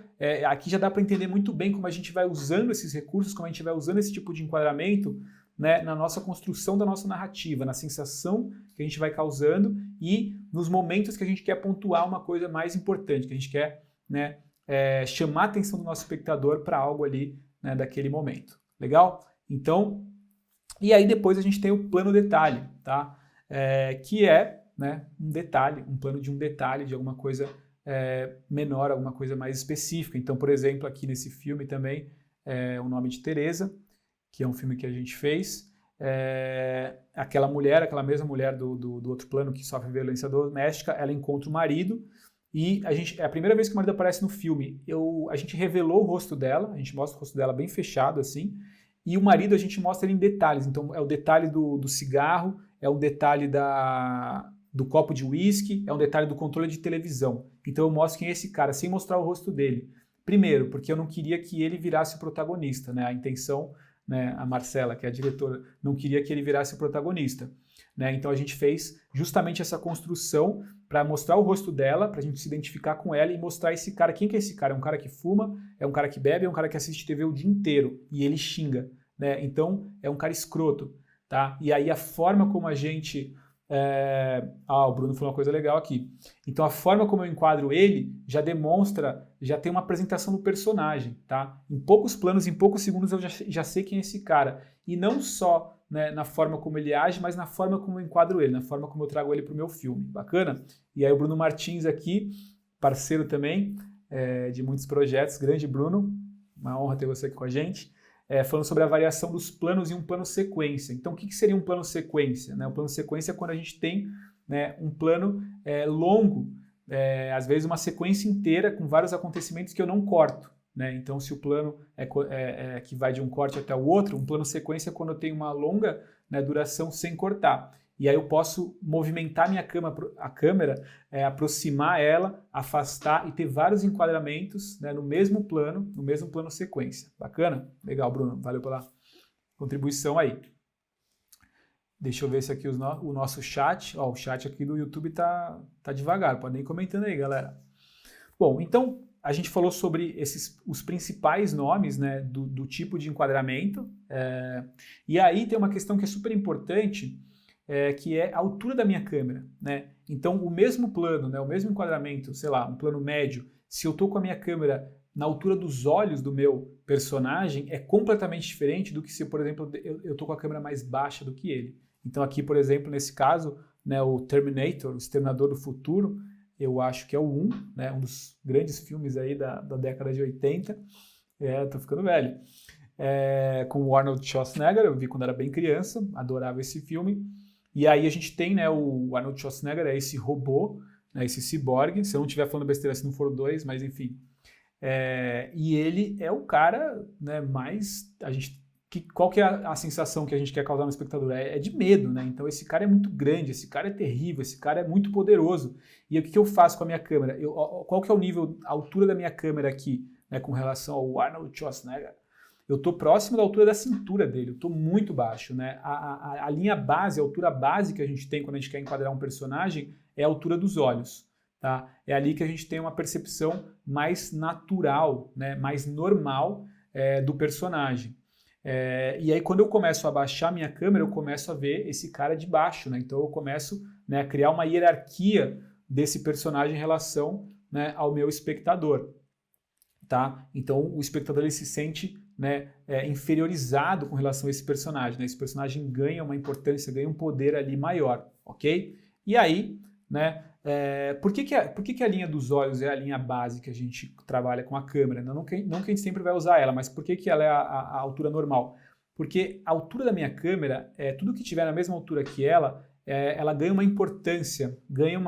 Speaker 1: aqui já dá para entender muito bem como a gente vai usando esses recursos, como a gente vai usando esse tipo de enquadramento, né, na nossa construção da nossa narrativa, na sensação que a gente vai causando e nos momentos que a gente quer pontuar uma coisa mais importante, que a gente quer, né, chamar a atenção do nosso espectador para algo ali, né, daquele momento. Legal? Então, e aí depois a gente tem o plano detalhe, tá? Que é, né, um detalhe, um plano de um detalhe, de alguma coisa menor, alguma coisa mais específica. Então, por exemplo, aqui nesse filme também, O Nome de Teresa, que é um filme que a gente fez, aquela mesma mulher do outro plano que sofre violência doméstica, ela encontra o marido e é a primeira vez que o marido aparece no filme. A gente revelou o rosto dela, a gente mostra o rosto dela bem fechado assim, e o marido a gente mostra ele em detalhes. Então, é o detalhe do cigarro, é um detalhe do copo de uísque, é um detalhe do controle de televisão. Então eu mostro quem é esse cara, sem mostrar o rosto dele. Primeiro, porque eu não queria que ele virasse o protagonista, né? A intenção, né, a Marcela, que é a diretora, não queria que ele virasse o protagonista, né? Então a gente fez justamente essa construção para mostrar o rosto dela, para a gente se identificar com ela e mostrar esse cara. Quem que é esse cara? É um cara que fuma, é um cara que bebe, é um cara que assiste TV o dia inteiro e ele xinga, né? Então é um cara escroto, tá? E aí a forma como a gente... o Bruno falou uma coisa legal aqui. Então a forma como eu enquadro ele já demonstra, já tem uma apresentação do personagem, tá? Em poucos planos, em poucos segundos eu já sei quem é esse cara. E não só, né, na forma como ele age, mas na forma como eu enquadro ele, na forma como eu trago ele para o meu filme. Bacana? E aí o Bruno Martins aqui, parceiro também de muitos projetos. Grande Bruno, uma honra ter você aqui com a gente. Falando sobre a variação dos planos e um plano sequência. Então, o que seria um plano sequência? Né? Um plano sequência é quando a gente tem, né, um plano longo, às vezes uma sequência inteira com vários acontecimentos que eu não corto. Né? Então, se o plano que vai de um corte até o outro, um plano sequência é quando eu tenho uma longa, né, duração sem cortar. E aí eu posso movimentar a câmera, aproximar ela, afastar e ter vários enquadramentos, né, no mesmo plano sequência. Bacana? Legal, Bruno. Valeu pela contribuição aí. Deixa eu ver se aqui o nosso chat. O chat aqui do YouTube tá devagar. Podem ir comentando aí, galera. Bom, então a gente falou sobre os principais nomes, né, do tipo de enquadramento. E aí tem uma questão que é super importante, que é a altura da minha câmera, né? Então, o mesmo plano, né, o mesmo enquadramento, sei lá, um plano médio, se eu estou com a minha câmera na altura dos olhos do meu personagem, é completamente diferente do que se, por exemplo, eu estou com a câmera mais baixa do que ele. Então, aqui, por exemplo, nesse caso, né, o Terminator, o Exterminador do Futuro, eu acho que é o 1, né, um dos grandes filmes aí da década de 80. Tô ficando velho. Com o Arnold Schwarzenegger, eu vi quando era bem criança, adorava esse filme. E aí a gente tem, né, o Arnold Schwarzenegger, esse robô, né, esse ciborgue, se eu não estiver falando besteira, se não for dois, mas enfim. E ele é o cara, né, mais... qual que é a sensação que a gente quer causar no espectador? É de medo, né? Então esse cara é muito grande, esse cara é terrível, esse cara é muito poderoso. E o que eu faço com a minha câmera? Qual que é o nível, a altura da minha câmera aqui, né, com relação ao Arnold Schwarzenegger? Eu estou próximo da altura da cintura dele, eu estou muito baixo, né? A linha base, a altura base que a gente tem quando a gente quer enquadrar um personagem é a altura dos olhos, tá? É ali que a gente tem uma percepção mais natural, né? Mais normal do personagem. E aí quando eu começo a abaixar minha câmera, eu começo a ver esse cara de baixo, né? Então eu começo, né, a criar uma hierarquia desse personagem em relação, né, ao meu espectador, tá? Então o espectador ele se sente né, inferiorizado com relação a esse personagem, né? Esse personagem ganha uma importância, ganha um poder ali maior, ok? E aí, né, por que a linha dos olhos é a linha base que a gente trabalha com a câmera? Não que a gente sempre vai usar ela, mas por que ela é a altura normal? Porque a altura da minha câmera, tudo que tiver na mesma altura que ela ganha uma importância, ganha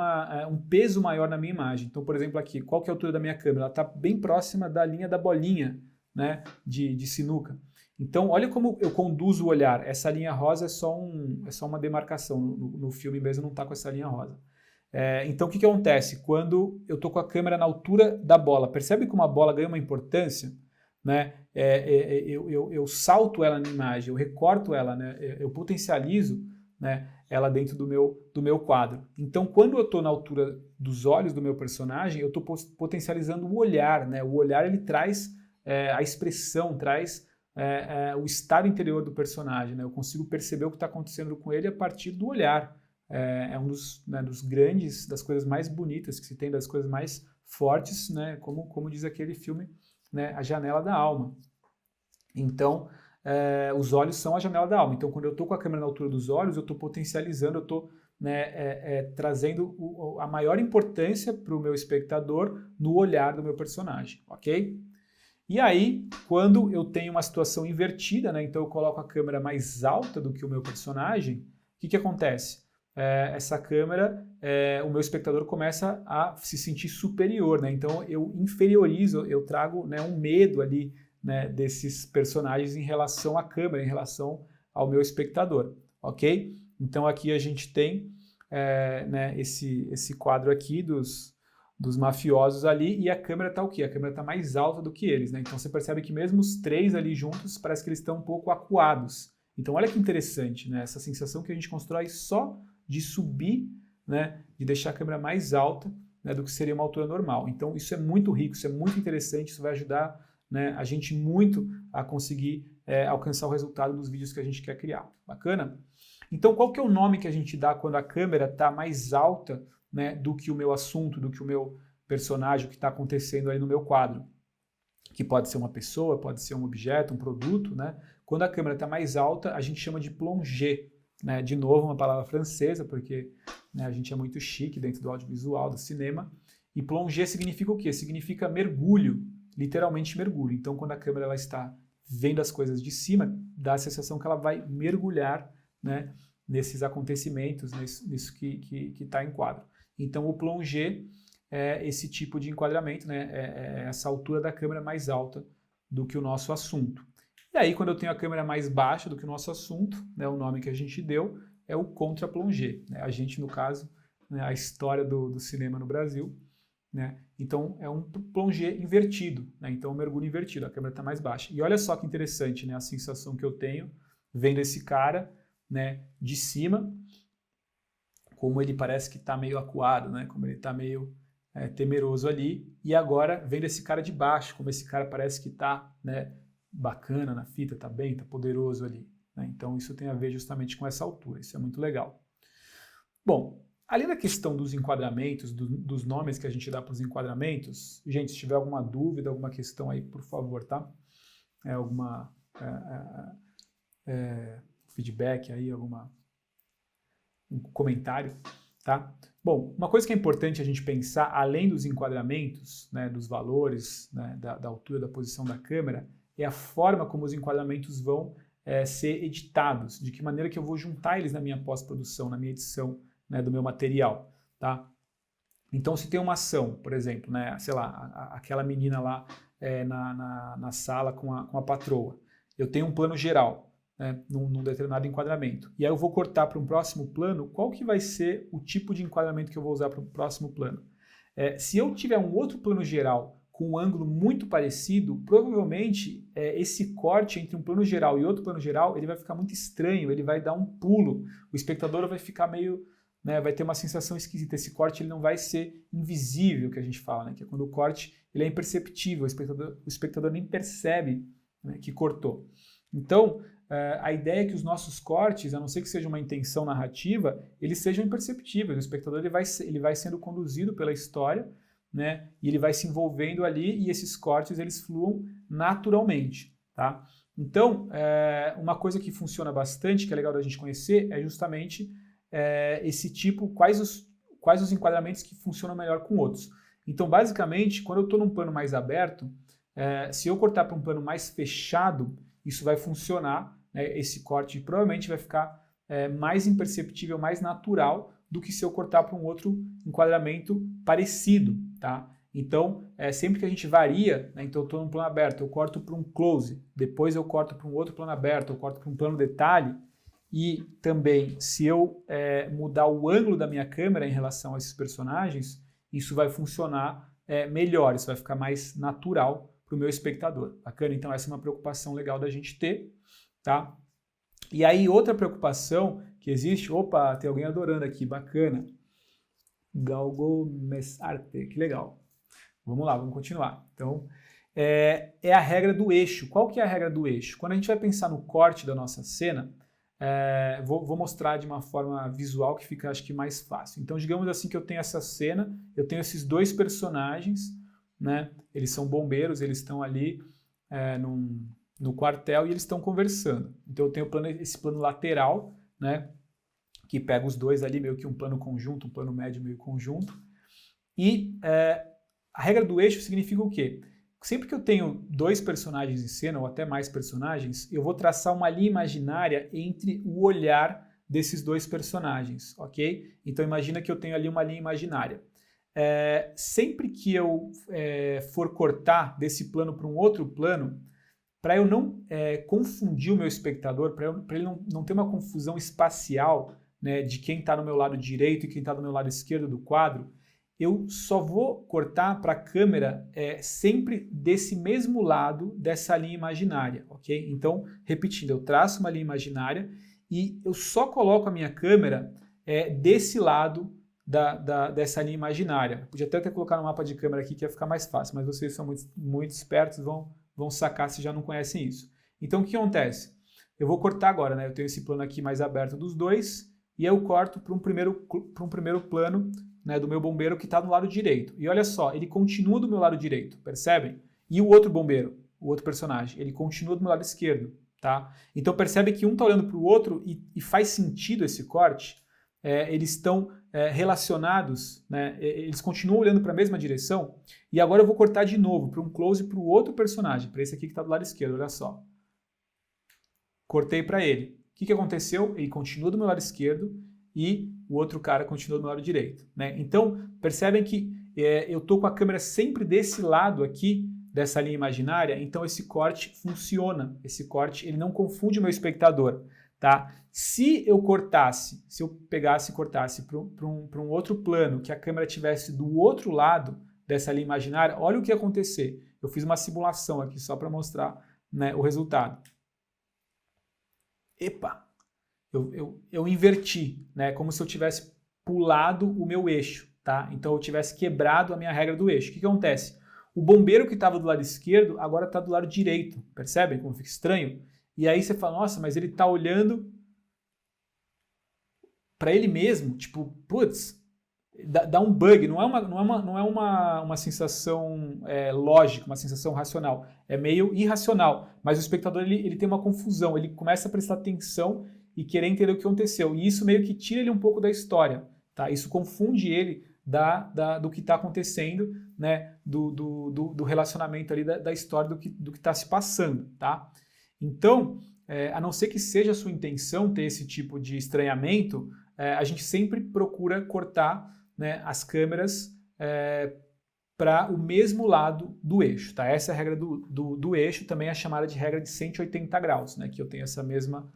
Speaker 1: um peso maior na minha imagem. Então, por exemplo, aqui, qual que é a altura da minha câmera? Ela está bem próxima da linha da bolinha, né, de sinuca. Então, olha como eu conduzo o olhar. Essa linha rosa é só uma demarcação. No filme mesmo não está com essa linha rosa. Então, o que acontece? Quando eu estou com a câmera na altura da bola, percebe como a bola ganha uma importância? Né? Eu salto ela na imagem, eu recorto ela, né? Eu potencializo, né, ela dentro do meu quadro. Então, quando eu estou na altura dos olhos do meu personagem, eu estou potencializando o olhar. Né? O olhar ele traz a expressão, traz o estado interior do personagem. Né? Eu consigo perceber o que está acontecendo com ele a partir do olhar. É um dos grandes, das coisas mais bonitas que se tem, das coisas mais fortes, né? Como diz aquele filme, né? A Janela da Alma. Então, os olhos são a janela da alma. Então, quando eu estou com a câmera na altura dos olhos, eu estou potencializando, eu estou trazendo a maior importância para o meu espectador no olhar do meu personagem, ok? E aí, quando eu tenho uma situação invertida, né, então eu coloco a câmera mais alta do que o meu personagem, o que acontece? Essa câmera, o meu espectador começa a se sentir superior, né? Então eu inferiorizo, eu trago, né, um medo ali, né, desses personagens em relação à câmera, em relação ao meu espectador, ok? Então aqui a gente tem né, esse quadro aqui dos mafiosos ali, e a câmera está o quê? A câmera está mais alta do que eles, né? Então você percebe que mesmo os três ali juntos, parece que eles estão um pouco acuados. Então olha que interessante, né? Essa sensação que a gente constrói só de subir, né, de deixar a câmera mais alta, né, do que seria uma altura normal. Então isso é muito rico, isso é muito interessante, isso vai ajudar, né, a gente muito a conseguir alcançar o resultado dos vídeos que a gente quer criar. Bacana? Então qual que é o nome que a gente dá quando a câmera está mais alta, né, do que o meu assunto, do que o meu personagem, o que está acontecendo aí no meu quadro? Que pode ser uma pessoa, pode ser um objeto, um produto, né? Quando a câmera está mais alta, a gente chama de plongée. Né, de novo, uma palavra francesa, porque, né, a gente é muito chique dentro do audiovisual, do cinema. E plongée significa o quê? Significa mergulho, literalmente mergulho. Então, quando a câmera ela está vendo as coisas de cima, dá a sensação que ela vai mergulhar, né, nesses acontecimentos, nisso que está em quadro. Então, o plongée é esse tipo de enquadramento, né, essa altura da câmera mais alta do que o nosso assunto. E aí, quando eu tenho a câmera mais baixa do que o nosso assunto, né, o nome que a gente deu é o contra-plongée. Né? A gente, no caso, né, a história do cinema no Brasil. Né? Então, é um plongée invertido. Né? Então, um mergulho invertido, a câmera está mais baixa. E olha só que interessante, né, a sensação que eu tenho vendo esse cara, né, de cima, como ele parece que está meio acuado, né? Como ele está meio temeroso ali. E agora, vendo esse cara de baixo, como esse cara parece que está, né, bacana na fita, tá bem, tá poderoso ali. Né? Então isso tem a ver justamente com essa altura, isso é muito legal. Bom, além da questão dos enquadramentos, dos nomes que a gente dá para os enquadramentos, gente, se tiver alguma dúvida, alguma questão aí, por favor, tá? Alguma feedback aí, um comentário, tá? Bom, uma coisa que é importante a gente pensar, além dos enquadramentos, né, dos valores, né, da altura, da posição da câmera, é a forma como os enquadramentos vão ser editados, de que maneira que eu vou juntar eles na minha pós-produção, na minha edição, né, do meu material, tá? Então, se tem uma ação, por exemplo, né, sei lá, aquela menina lá na sala com a patroa, eu tenho um plano geral, né, num determinado enquadramento, e aí eu vou cortar para um próximo plano, qual que vai ser o tipo de enquadramento que eu vou usar para o próximo plano? Se eu tiver um outro plano geral com um ângulo muito parecido, provavelmente esse corte entre um plano geral e outro plano geral, ele vai ficar muito estranho, ele vai dar um pulo, o espectador vai ficar meio, né, vai ter uma sensação esquisita, esse corte ele não vai ser invisível, que a gente fala, né, que é quando o corte ele é imperceptível, o espectador nem percebe, né, que cortou. Então, a ideia é que os nossos cortes, a não ser que seja uma intenção narrativa, eles sejam imperceptíveis, o espectador ele vai sendo conduzido pela história, né, e ele vai se envolvendo ali e esses cortes eles fluam naturalmente. tá? Então, uma coisa que funciona bastante, que é legal da gente conhecer, é justamente esse tipo, quais os enquadramentos que funcionam melhor com outros. Então, basicamente, quando eu estou num plano mais aberto, se eu cortar para um plano mais fechado, isso vai funcionar, né, esse corte provavelmente vai ficar mais imperceptível, mais natural do que se eu cortar para um outro enquadramento parecido, tá? Então, sempre que a gente varia, né, então eu estou num plano aberto, eu corto para um close, depois eu corto para um outro plano aberto, eu corto para um plano detalhe, e também se eu mudar o ângulo da minha câmera em relação a esses personagens, isso vai funcionar melhor, isso vai ficar mais natural para o meu espectador. Bacana? Então essa é uma preocupação legal da gente ter, tá? E aí outra preocupação que existe, opa, tem alguém adorando aqui, bacana. Galgomesarte, que legal. Vamos lá, vamos continuar. Então, é a regra do eixo. Qual que é a regra do eixo? Quando a gente vai pensar no corte da nossa cena, vou mostrar de uma forma visual que fica, acho que, mais fácil. Então, digamos assim que eu tenho essa cena, eu tenho esses dois personagens, né? Eles são bombeiros, eles estão ali no quartel e eles estão conversando. Então, eu tenho esse plano lateral, né? Que pega os dois ali, meio que um plano conjunto, um plano médio meio conjunto. E a regra do eixo significa o quê? Sempre que eu tenho dois personagens em cena, ou até mais personagens, eu vou traçar uma linha imaginária entre o olhar desses dois personagens, ok? Então imagina que eu tenho ali uma linha imaginária. Sempre que eu for cortar desse plano para um outro plano, para eu não confundir o meu espectador, para ele não ter uma confusão espacial, né, de quem está no meu lado direito e quem está do meu lado esquerdo do quadro, eu só vou cortar para a câmera sempre desse mesmo lado dessa linha imaginária, ok? Então, repetindo, eu traço uma linha imaginária e eu só coloco a minha câmera desse lado dessa linha imaginária. Podia até ter colocado no mapa de câmera aqui que ia ficar mais fácil, mas vocês são muito espertos, vão sacar se já não conhecem isso. Então, o que acontece? Eu vou cortar agora, né? Eu tenho esse plano aqui mais aberto dos dois e eu corto para um primeiro plano, né, do meu bombeiro que está do lado direito. E olha só, ele continua do meu lado direito, percebem? E o outro bombeiro, o outro personagem, ele continua do meu lado esquerdo, tá? Então percebe que um está olhando para o outro e faz sentido esse corte. Eles estão relacionados, né? Eles continuam olhando para a mesma direção. E agora eu vou cortar de novo para um close para o outro personagem, para esse aqui que está do lado esquerdo, olha só. Cortei para ele. O que aconteceu? Ele continua do meu lado esquerdo e o outro cara continua do meu lado direito, né? Então, percebem que eu estou com a câmera sempre desse lado aqui, dessa linha imaginária, então esse corte funciona. Esse corte, ele não confunde o meu espectador, tá? Se eu pegasse e cortasse para um outro plano, que a câmera estivesse do outro lado dessa linha imaginária, olha o que ia acontecer. Eu fiz uma simulação aqui só para mostrar, né, o resultado. Epa! Eu inverti, né? Como se eu tivesse pulado o meu eixo, tá? Então eu tivesse quebrado a minha regra do eixo. O que acontece? O bombeiro que estava do lado esquerdo agora está do lado direito. Percebem como fica estranho? E aí você fala, nossa, mas ele está olhando para ele mesmo, tipo, putz, dá um bug. Não é uma sensação lógica, uma sensação racional. É meio irracional. Mas o espectador ele tem uma confusão. Ele começa a prestar atenção e querer entender o que aconteceu. E isso meio que tira ele um pouco da história, tá? Isso confunde ele do que está acontecendo, né? Do relacionamento ali, da história, do que está se passando, tá? Então, a não ser que seja a sua intenção ter esse tipo de estranhamento, a gente sempre procura cortar, né, as câmeras para o mesmo lado do eixo, tá? Essa é a regra do eixo, também é chamada de regra de 180 graus, né? Que eu tenho essa mesma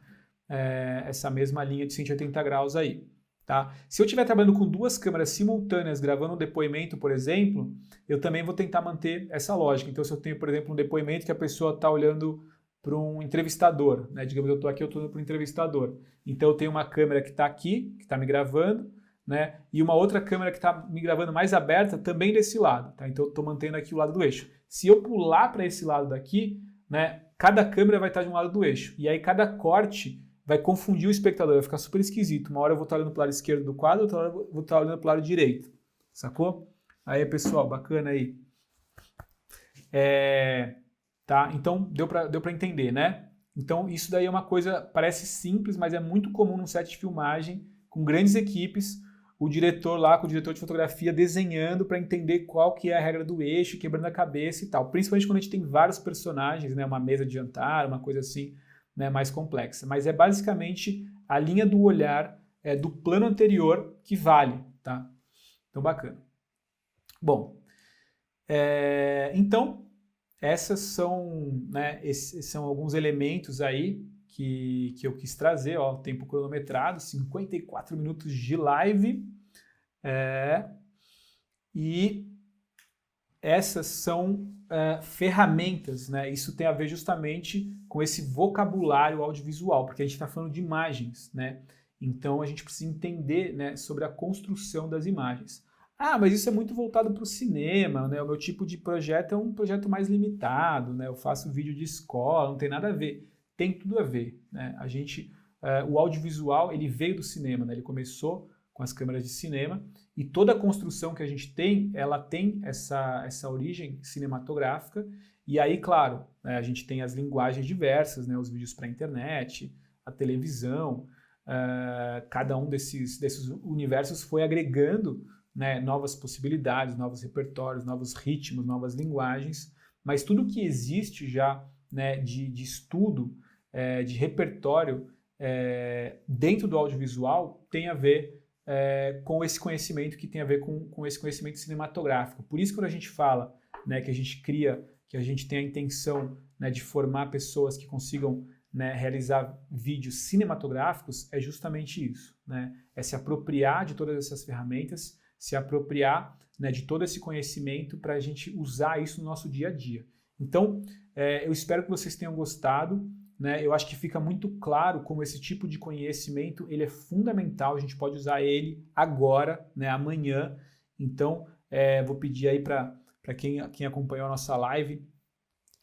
Speaker 1: linha de 180 graus aí, tá? Se eu estiver trabalhando com duas câmeras simultâneas gravando um depoimento, por exemplo, eu também vou tentar manter essa lógica. Então, se eu tenho, por exemplo, um depoimento que a pessoa está olhando para um entrevistador, né? Digamos, eu estou aqui, eu estou olhando para um entrevistador. Então, eu tenho uma câmera que está aqui, que está me gravando, né? E uma outra câmera que está me gravando mais aberta também desse lado, tá? Então, eu estou mantendo aqui o lado do eixo. Se eu pular para esse lado daqui, né? Cada câmera vai estar de um lado do eixo. E aí, cada corte vai confundir o espectador, vai ficar super esquisito. Uma hora eu vou estar olhando para o lado esquerdo do quadro, outra hora eu vou estar olhando para o lado direito. Sacou? Aí, pessoal, bacana aí. tá? Então, deu para entender, né? Então, isso daí é uma coisa, parece simples, mas é muito comum num set de filmagem, com grandes equipes, o diretor lá, com o diretor de fotografia, desenhando para entender qual que é a regra do eixo, quebrando a cabeça e tal. Principalmente quando a gente tem vários personagens, né? Uma mesa de jantar, uma coisa assim, né? Mais complexa. Mas é basicamente a linha do olhar do plano anterior que vale, tá? Então, bacana. Bom, então, esses são alguns elementos aí que eu quis trazer, ó, tempo cronometrado, 54 minutos de live, e essas são ferramentas, né? Isso tem a ver justamente com esse vocabulário audiovisual, porque a gente está falando de imagens, né? Então a gente precisa entender, né, sobre a construção das imagens. Ah, mas isso é muito voltado para o cinema, né? O meu tipo de projeto é um projeto mais limitado, né? Eu faço vídeo de escola, não tem nada a ver. Tem tudo a ver, né? O audiovisual, ele veio do cinema, né? Ele começou com as câmeras de cinema e toda a construção que a gente tem, ela tem essa origem cinematográfica. E aí, claro, né, a gente tem as linguagens diversas, né? Os vídeos para a internet, a televisão, cada um desses universos foi agregando, né, novas possibilidades, novos repertórios, novos ritmos, novas linguagens, mas tudo que existe já, né, de estudo, de repertório dentro do audiovisual tem a ver com esse conhecimento que tem a ver com esse conhecimento cinematográfico. Por isso, quando a gente fala, né, que a gente cria, que a gente tem a intenção, né, de formar pessoas que consigam, né, realizar vídeos cinematográficos, é justamente isso, né? É se apropriar de todas essas ferramentas, se apropriar, né, de todo esse conhecimento para a gente usar isso no nosso dia a dia. Então, eu espero que vocês tenham gostado, né? Eu acho que fica muito claro como esse tipo de conhecimento ele é fundamental, a gente pode usar ele agora, né, amanhã. Então, vou pedir aí para quem acompanhou a nossa live,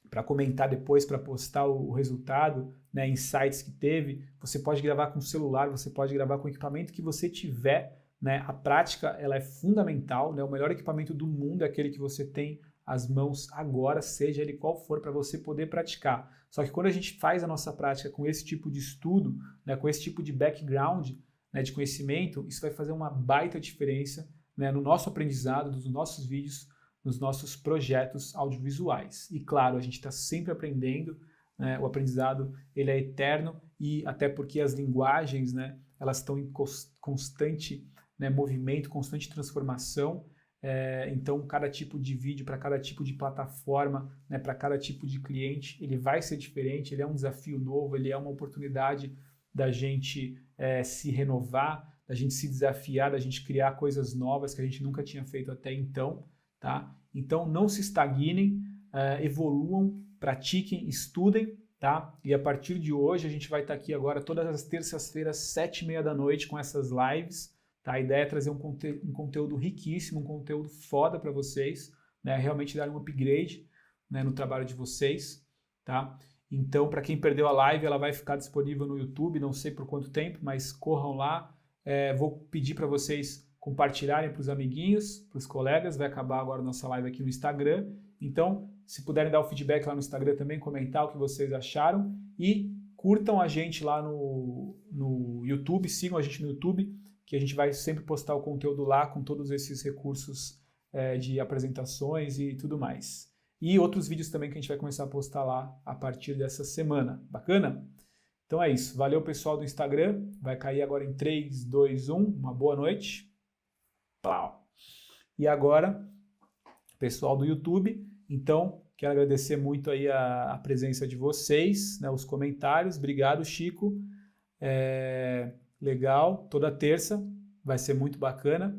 Speaker 1: para comentar depois, para postar o resultado, né, insights que teve. Você pode gravar com o celular, você pode gravar com o equipamento que você tiver, né? A prática ela é fundamental, né? O melhor equipamento do mundo é aquele que você tem às mãos agora, seja ele qual for, para você poder praticar. Só que quando a gente faz a nossa prática com esse tipo de estudo, né, com esse tipo de background, né, de conhecimento, isso vai fazer uma baita diferença, né, no nosso aprendizado, nos nossos vídeos, nos nossos projetos audiovisuais. E claro, a gente está sempre aprendendo, né, o aprendizado ele é eterno e até porque as linguagens, né, elas estão em constante, né, movimento, constante transformação. Então, cada tipo de vídeo, para cada tipo de plataforma, né, para cada tipo de cliente, ele vai ser diferente, ele é um desafio novo, ele é uma oportunidade da gente se renovar, da gente se desafiar, da gente criar coisas novas que a gente nunca tinha feito até então, tá? Então, não se estagnem, evoluam, pratiquem, estudem, tá? E a partir de hoje, a gente vai estar aqui agora todas as terças-feiras, 7h30 da noite, com essas lives. Tá? A ideia é trazer um conteúdo riquíssimo, um conteúdo foda para vocês, né? Realmente dar um upgrade, né, no trabalho de vocês, tá? Então, para quem perdeu a live, ela vai ficar disponível no YouTube, não sei por quanto tempo, mas corram lá. Vou pedir para vocês compartilharem para os amiguinhos, para os colegas. Vai acabar agora a nossa live aqui no Instagram. Então, se puderem dar o feedback lá no Instagram também, comentar o que vocês acharam e curtam a gente lá no YouTube, sigam a gente no YouTube, que a gente vai sempre postar o conteúdo lá com todos esses recursos de apresentações e tudo mais. E outros vídeos também que a gente vai começar a postar lá a partir dessa semana. Bacana? Então é isso. Valeu, pessoal do Instagram. Vai cair agora em 3, 2, 1. Uma boa noite. Plau. E agora, pessoal do YouTube. Então, quero agradecer muito aí a presença de vocês, né, os comentários. Obrigado, Chico. Legal, toda terça, vai ser muito bacana.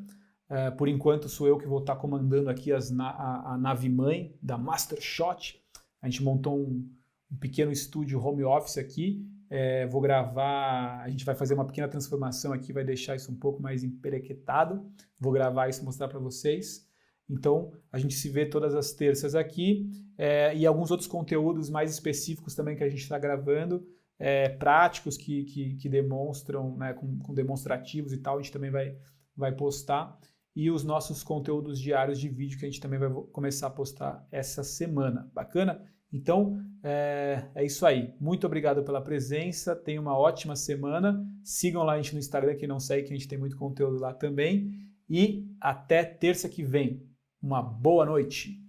Speaker 1: Por enquanto sou eu que vou estar comandando aqui a nave-mãe da Mastershot. A gente montou um pequeno estúdio home office aqui. Vou gravar, a gente vai fazer uma pequena transformação aqui, vai deixar isso um pouco mais emperequetado. Vou gravar isso e mostrar para vocês. Então, a gente se vê todas as terças aqui. E alguns outros conteúdos mais específicos também que a gente está gravando. Práticos que demonstram, né, com demonstrativos e tal, a gente também vai postar. e os nossos conteúdos diários de vídeo que a gente também vai começar a postar essa semana. Bacana? Então, é isso aí. Muito obrigado pela presença, tenha uma ótima semana. Sigam lá a gente no Instagram, quem não segue, que a gente tem muito conteúdo lá também. E até terça que vem. Uma boa noite.